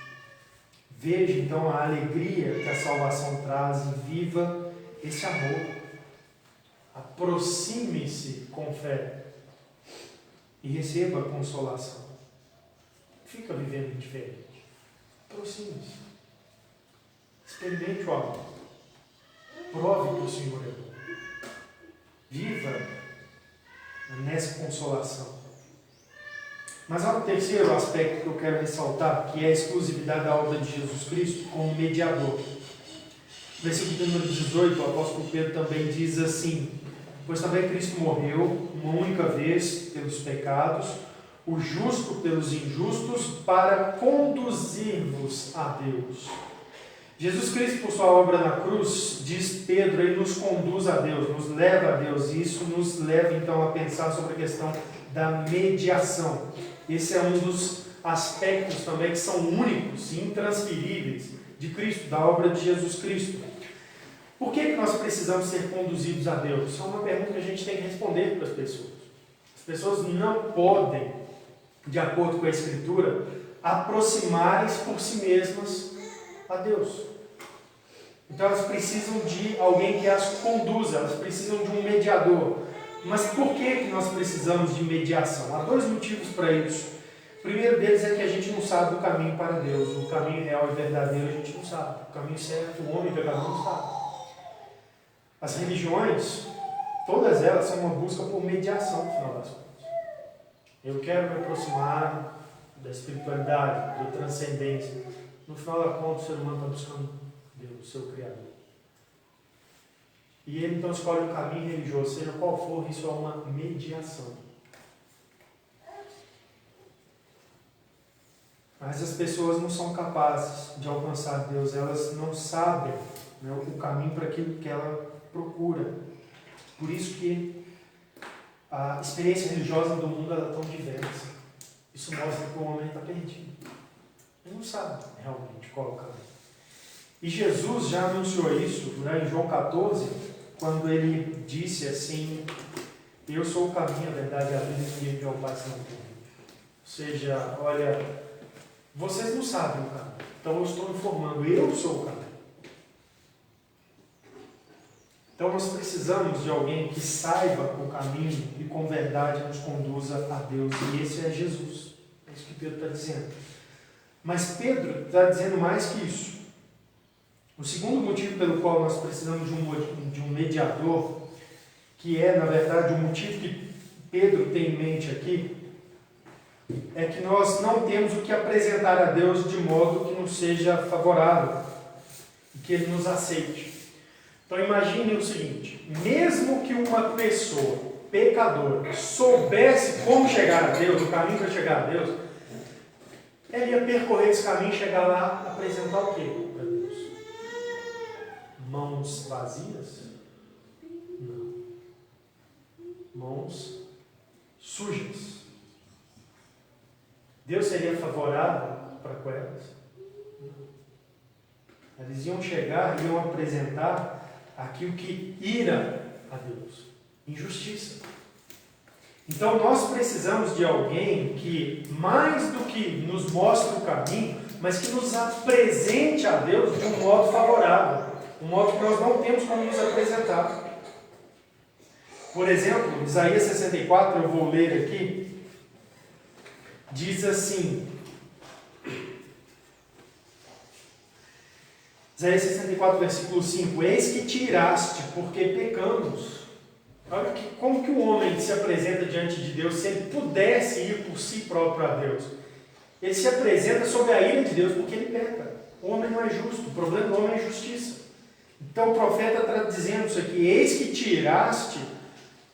Veja então a alegria que a salvação traz e viva esse amor. Aproxime-se com fé e receba a consolação. Fica vivendo diferente. Aproxime-se. Experimente o amor. Prove que o Senhor é bom. Viva nessa consolação. Mas há um terceiro aspecto que eu quero ressaltar, que é a exclusividade da obra de Jesus Cristo como mediador. Versículo número 18, o apóstolo Pedro também diz assim: pois também Cristo morreu uma única vez pelos pecados, o justo pelos injustos, para conduzir-vos a Deus. Jesus Cristo, por sua obra na cruz, diz Pedro, ele nos conduz a Deus, nos leva a Deus, e isso nos leva então a pensar sobre a questão da mediação. Esse é um dos aspectos também que são únicos e intransferíveis de Cristo, da obra de Jesus Cristo. Por que nós precisamos ser conduzidos a Deus? Isso é uma pergunta que a gente tem que responder para as pessoas. As pessoas não podem, de acordo com a Escritura, aproximar-se por si mesmas a Deus. Então elas precisam de alguém que as conduza, elas precisam de um mediador. Mas por que nós precisamos de mediação? Há dois motivos para isso. O primeiro deles é que a gente não sabe o caminho para Deus. O caminho real e verdadeiro a gente não sabe. O caminho certo, o homem pecador não sabe. As religiões, todas elas são uma busca por mediação, no final das contas. Eu quero me aproximar da espiritualidade, da transcendência. No final das contas, o ser humano está buscando Deus, seu Criador. E ele então escolhe um caminho religioso, seja qual for, isso é uma mediação. Mas as pessoas não são capazes de alcançar Deus, elas não sabem, né, o caminho para aquilo que ela procura. Por isso que a experiência religiosa do mundo é tão diversa. Isso mostra que o homem está perdido. Ele não sabe realmente qual é o caminho. E Jesus já anunciou isso, né, em João 14, quando ele disse assim: eu sou o caminho, a verdade e a vida, que ninguém vem ao Pai senão por mim. Ou seja, olha, vocês não sabem o caminho, então eu estou informando, eu sou o caminho. Então nós precisamos de alguém que saiba o caminho e com verdade nos conduza a Deus, e esse é Jesus. É isso que Pedro está dizendo. Mas Pedro está dizendo mais que isso. O segundo motivo pelo qual nós precisamos de um mediador, que é, na verdade, o motivo que Pedro tem em mente aqui, é que nós não temos o que apresentar a Deus de modo que nos seja favorável, e que Ele nos aceite. Então imagine o seguinte: mesmo que uma pessoa pecadora soubesse como chegar a Deus, o caminho para chegar a Deus, ela ia percorrer esse caminho e chegar lá, apresentar o quê para Deus? Mãos vazias? Não. Mãos sujas. Deus seria favorável para com elas? Não. Eles iam chegar e iam apresentar aquilo que ira a Deus. Injustiça. Então nós precisamos de alguém que, mais do que nos mostre o caminho, mas que nos apresente a Deus de um modo favorável. Um modo que nós não temos como nos apresentar. Por exemplo, Isaías 64, eu vou ler aqui, diz assim, Isaías 64, versículo 5, eis que te iraste, porque pecamos. Olha como que o homem se apresenta diante de Deus, se ele pudesse ir por si próprio a Deus. Ele se apresenta sob a ira de Deus, porque ele peca. O homem não é justo, o problema do homem é justiça. Então o profeta está dizendo isso aqui, eis que te iraste,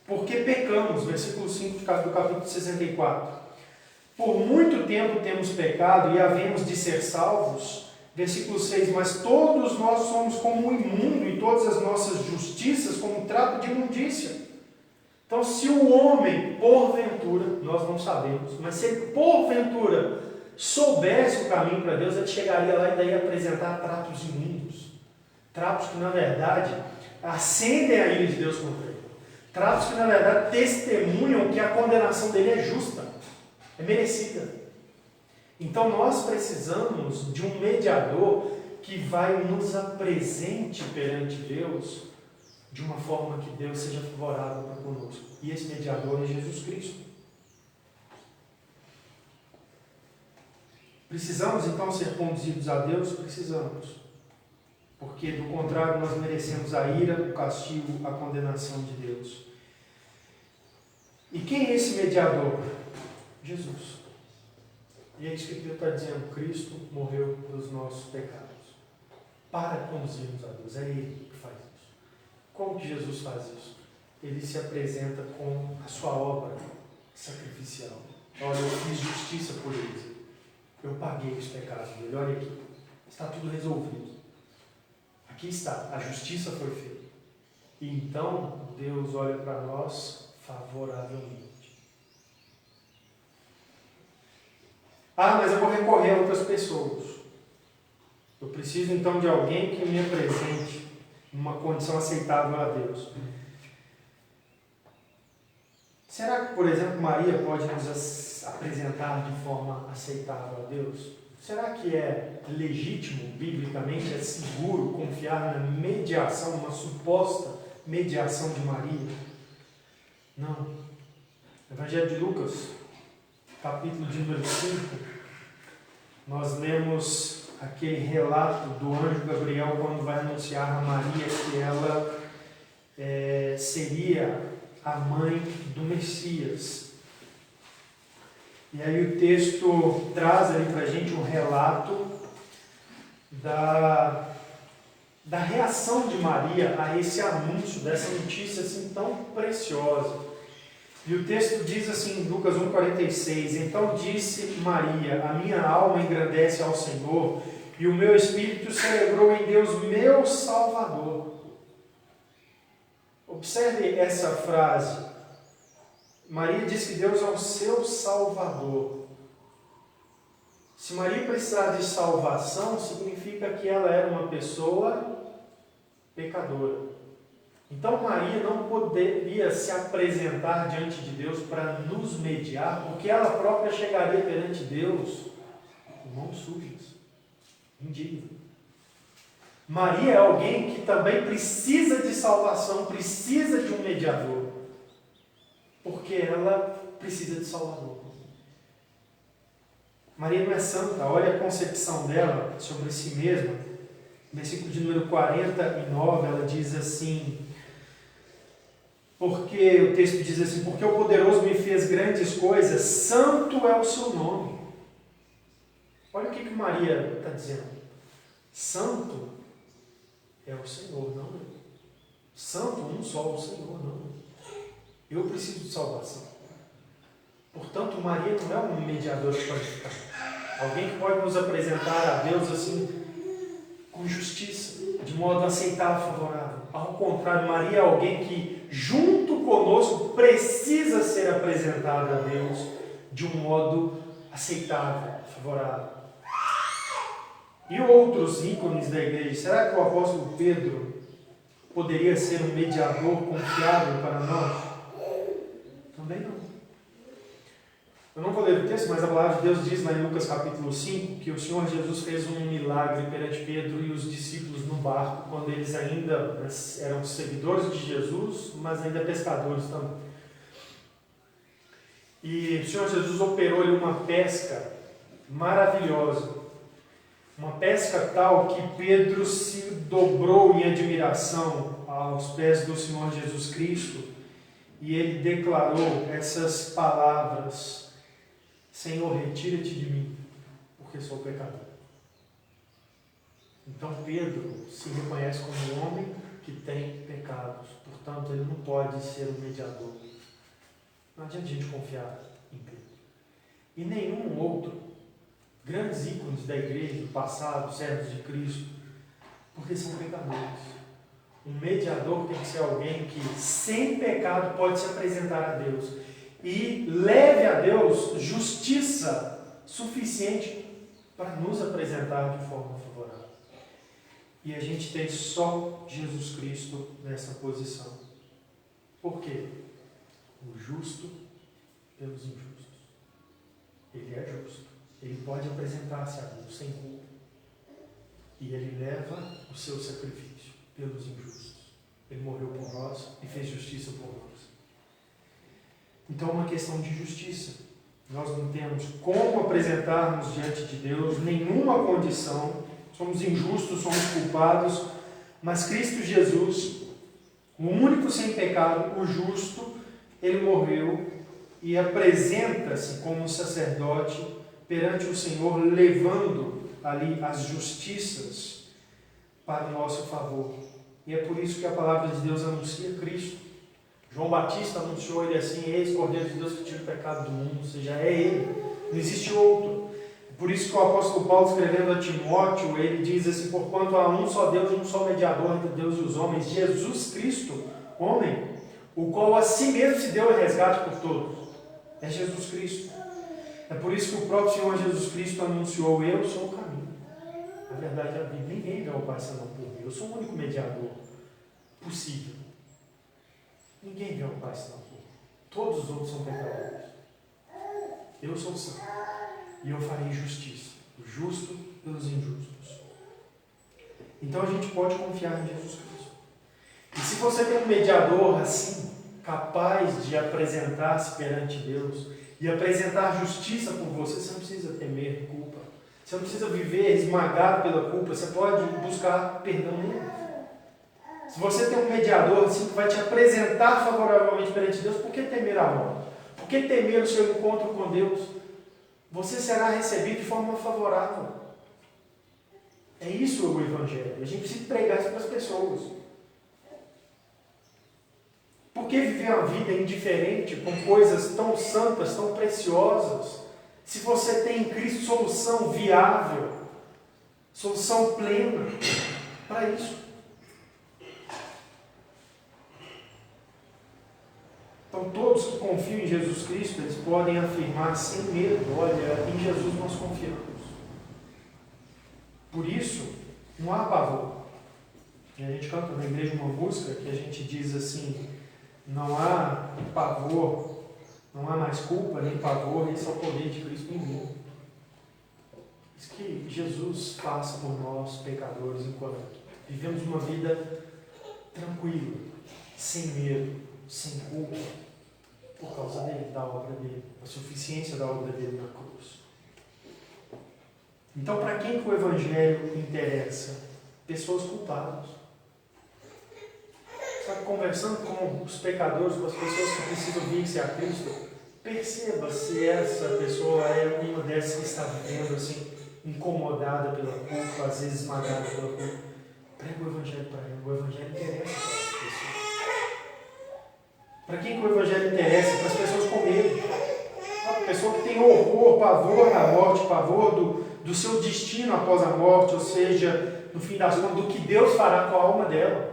porque pecamos, versículo 5 do capítulo 64. Por muito tempo temos pecado e havemos de ser salvos. Versículo 6, mas todos nós somos como um imundo e todas as nossas justiças como um trapo de imundícia. Então se o homem, porventura, nós não sabemos, mas se ele porventura soubesse o caminho para Deus, ele chegaria lá e daí apresentar trapos imundos. Trapos que na verdade acendem a ira de Deus contra ele. Tratos que, na verdade, testemunham que a condenação dele é justa, é merecida. Então, nós precisamos de um mediador que vai nos apresente perante Deus de uma forma que Deus seja favorável para conosco. E esse mediador é Jesus Cristo. Precisamos, então, ser conduzidos a Deus? Precisamos. Porque, do contrário, nós merecemos a ira, o castigo, a condenação de Deus. E quem é esse mediador? Jesus. E é isso que Deus está dizendo. Cristo morreu pelos nossos pecados, para conduzirmos a Deus. É Ele que faz isso. Como que Jesus faz isso? Ele se apresenta com a sua obra sacrificial. Olha, eu fiz justiça por eles. Eu paguei os pecados dele. Olha aqui. Está tudo resolvido. Aqui está. A justiça foi feita. E então, Deus olha para nós favoravelmente. Ah, mas eu vou recorrer a outras pessoas. Eu preciso então de alguém que me apresente numa condição aceitável a Deus. Será que, por exemplo, Maria pode nos apresentar de forma aceitável a Deus? Será que é legítimo, biblicamente, é seguro confiar na mediação, uma suposta mediação de Maria? Não. Evangelho de Lucas, capítulo de número 5, nós lemos aquele relato do anjo Gabriel quando vai anunciar a Maria que ela seria a mãe do Messias. E aí o texto traz ali para a gente um relato da reação de Maria a esse anúncio, dessa notícia assim tão preciosa. E o texto diz assim em Lucas 1,46: Então disse Maria, a minha alma engrandece ao Senhor, e o meu espírito celebrou em Deus meu Salvador. Observe essa frase. Maria diz que Deus é o seu Salvador. Se Maria precisar de salvação, significa que ela era uma pessoa pecadora. Então Maria não poderia se apresentar diante de Deus para nos mediar, porque ela própria chegaria perante Deus com mãos sujas, indigna. Maria é alguém que também precisa de salvação, precisa de um mediador, porque ela precisa de Salvador. Maria não é santa. Olha a concepção dela sobre si mesma. Versículo de número 49, ela diz assim, porque o texto diz assim, porque o poderoso me fez grandes coisas, santo é o seu nome. Olha o que Maria está dizendo. Santo é o Senhor, não eu. Santo, um só, o Senhor, não. Eu preciso de salvação. Portanto, Maria não é um mediador qualificado. Alguém que pode nos apresentar a Deus assim, com justiça, de modo aceitável, favorável. Ao contrário, Maria é alguém que, junto conosco, precisa ser apresentada a Deus de um modo aceitável, favorável. E outros ícones da igreja? Será que o apóstolo Pedro poderia ser um mediador confiável para nós? Também não. Eu não vou ler o texto, mas a palavra de Deus diz lá em Lucas capítulo 5 que o Senhor Jesus fez um milagre perante Pedro e os discípulos no barco, quando eles ainda eram seguidores de Jesus, mas ainda pescadores também. E o Senhor Jesus operou-lhe uma pesca maravilhosa, uma pesca tal que Pedro se dobrou em admiração aos pés do Senhor Jesus Cristo e ele declarou essas palavras: Senhor, retira-te de mim, porque sou pecador. Então Pedro se reconhece como um homem que tem pecados, portanto ele não pode ser um mediador. Não adianta a gente confiar em Pedro. E nenhum outro, grandes ícones da igreja do passado, servos de Cristo, porque são pecadores. Um mediador tem que ser alguém que, sem pecado, pode se apresentar a Deus e leve a Deus justiça suficiente para nos apresentar de forma favorável. E a gente tem só Jesus Cristo nessa posição. Por quê? O justo pelos injustos. Ele é justo. Ele pode apresentar-se a Deus sem culpa. E ele leva o seu sacrifício pelos injustos. Ele morreu por nós e fez justiça por nós. Então é uma questão de justiça. Nós não temos como apresentarmos diante de Deus nenhuma condição. Somos injustos, somos culpados. Mas Cristo Jesus, o único sem pecado, o justo, ele morreu e apresenta-se como um sacerdote perante o Senhor, levando ali as justiças para o nosso favor. E é por isso que a palavra de Deus anuncia Cristo. João Batista anunciou ele assim: eis o Cordeiro de Deus que tira o pecado do mundo, ou seja, é ele, não existe outro. Por isso que o apóstolo Paulo, escrevendo a Timóteo, ele diz assim: porquanto há um só Deus, um só mediador entre Deus e os homens, Jesus Cristo, homem, o qual a si mesmo se deu em resgate por todos. É Jesus Cristo. É por isso que o próprio Senhor Jesus Cristo anunciou: eu sou o caminho, a verdade e a vida. Ninguém vê ao Pai senão por mim. Eu sou o único mediador possível. Ninguém vê ao Pai senão por mim. Todos os outros são pecadores. Eu sou santo. E eu farei justiça. O justo pelos injustos. Então a gente pode confiar em Jesus Cristo. E se você tem um mediador assim, capaz de apresentar-se perante Deus e apresentar justiça por você, você não precisa temer culpa. Você não precisa viver esmagado pela culpa. Você pode buscar perdão nele. Se você tem um mediador assim que vai te apresentar favoravelmente perante Deus, por que temer a morte? Por que temer o seu encontro com Deus? Você será recebido de forma favorável. É isso o Evangelho. A gente precisa pregar isso para as pessoas. Por que viver uma vida indiferente com coisas tão santas, tão preciosas, se você tem em Cristo solução viável, solução plena para isso? Então, todos que confiam em Jesus Cristo, eles podem afirmar sem medo: olha, em Jesus nós confiamos. Por isso, não há pavor. E a gente canta na igreja uma música que a gente diz assim: não há pavor, não há mais culpa nem pavor, esse é o poder de Cristo em mim. Isso que Jesus faça por nós, pecadores, enquanto vivemos uma vida tranquila, sem medo, sem culpa, por causa dele, da obra dele, a suficiência da obra dele na cruz. Então, para quem que o Evangelho interessa? Pessoas culpadas. Sabe, conversando com os pecadores, com as pessoas que precisam vir-se a Cristo, perceba se essa pessoa é uma dessas que está vivendo assim, incomodada pela culpa, às vezes esmagada pela culpa. Prega o Evangelho para ela. O Evangelho interessa para essa pessoa. Para quem que o Evangelho interessa? Para as pessoas com medo. A pessoa que tem horror, pavor da morte, pavor do seu destino após a morte, ou seja, no fim das contas, do que Deus fará com a alma dela.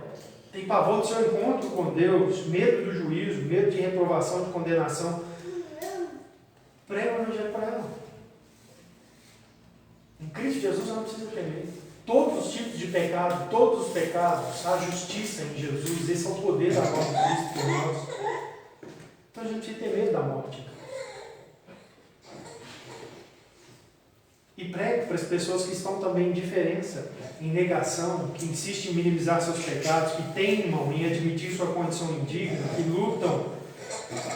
Tem pavor do seu encontro com Deus, medo do juízo, medo de reprovação, de condenação. Prega o Evangelho para ela. Em Cristo Jesus ela não precisa temer. Todos os tipos de pecado, todos os pecados, a justiça em Jesus, esse é o poder da morte de Cristo por nós. Então a gente precisa ter medo da morte. E pregue para as pessoas que estão também em indiferença, em negação, que insistem em minimizar seus pecados, que teimam em admitir sua condição indigna, que lutam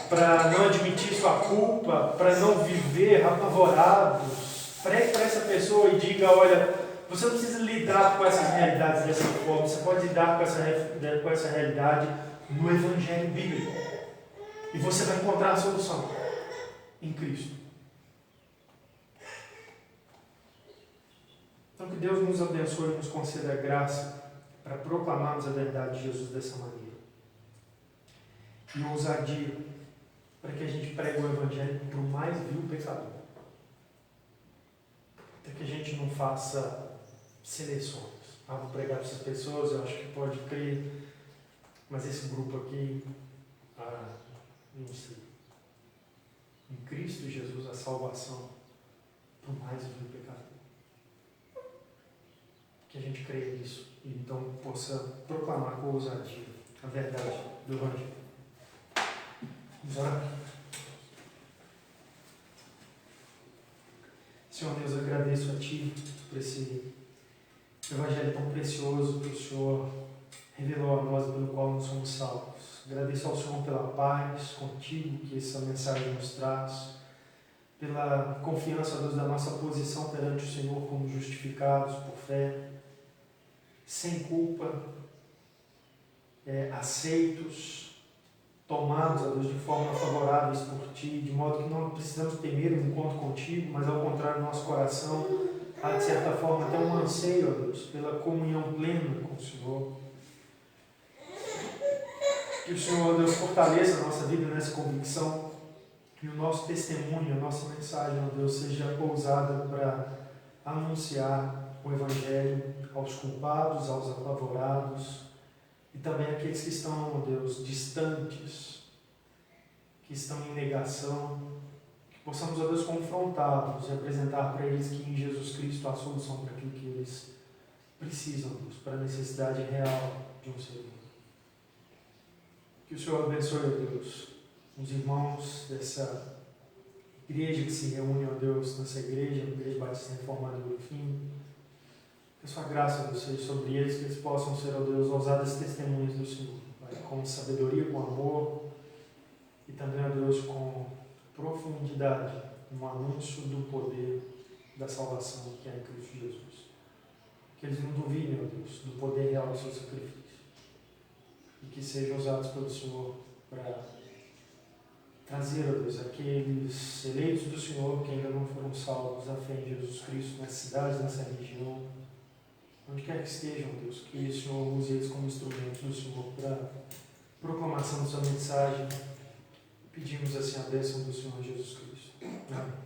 para não admitir sua culpa, para não viver apavorados. Pregue para essa pessoa e diga: olha, você não precisa lidar com essas realidades dessa forma, você pode lidar com essa realidade no Evangelho Bíblico. E você vai encontrar a solução em Cristo. Então, que Deus nos abençoe e nos conceda a graça para proclamarmos a verdade de Jesus dessa maneira. E ousadia para que a gente pregue o Evangelho para o mais vil pecador. Para que a gente não faça seleções. Vou pregar para essas pessoas, eu acho que pode crer, mas esse grupo aqui, não sei. Em Cristo Jesus a salvação para o mais vil pecador. Que a gente creia nisso e então possa proclamar com ousadia a verdade do Evangelho. Vamos orar. Senhor Deus, agradeço a Ti por esse Evangelho tão precioso que o Senhor revelou a nós, pelo qual nós somos salvos. Agradeço ao Senhor pela paz contigo que essa mensagem nos traz, pela confiança, Deus, da nossa posição perante o Senhor como justificados por fé, sem culpa, aceitos, tomados, Deus, de forma favoráveis por Ti, de modo que não precisamos temer um encontro contigo, mas ao contrário, nosso coração há de certa forma até um anseio, Deus, pela comunhão plena com o Senhor. Que o Senhor, Deus, fortaleça a nossa vida nessa convicção e o nosso testemunho, a nossa mensagem, Deus, seja pousada para anunciar o Evangelho aos culpados, aos apavorados e também àqueles que estão, Deus, distantes, que estão em negação, que possamos, ó Deus, confrontá-los e apresentar para eles que em Jesus Cristo há a solução para aquilo que eles precisam, Deus, para a necessidade real de um ser humano. Que o Senhor abençoe, ó Deus, os irmãos dessa igreja que se reúne, ó Deus, nessa igreja, a Igreja Batista Reformada do Fim. Que a sua graça, Deus, seja sobre eles, que eles possam ser, ó Deus, ousadas testemunhas do Senhor, Pai, com sabedoria, com amor e também, ó Deus, com profundidade no anúncio do poder da salvação que é em Cristo Jesus. Que eles não duvidem, ó Deus, do poder real do seu sacrifício e que sejam usados pelo Senhor para trazer, ó Deus, aqueles eleitos do Senhor que ainda não foram salvos à fé em Jesus Cristo, nas cidades, nessa região, onde quer que estejam, Deus, que o Senhor use eles como instrumentos do Senhor para proclamação da sua mensagem. Pedimos assim a bênção do Senhor Jesus Cristo. Amém.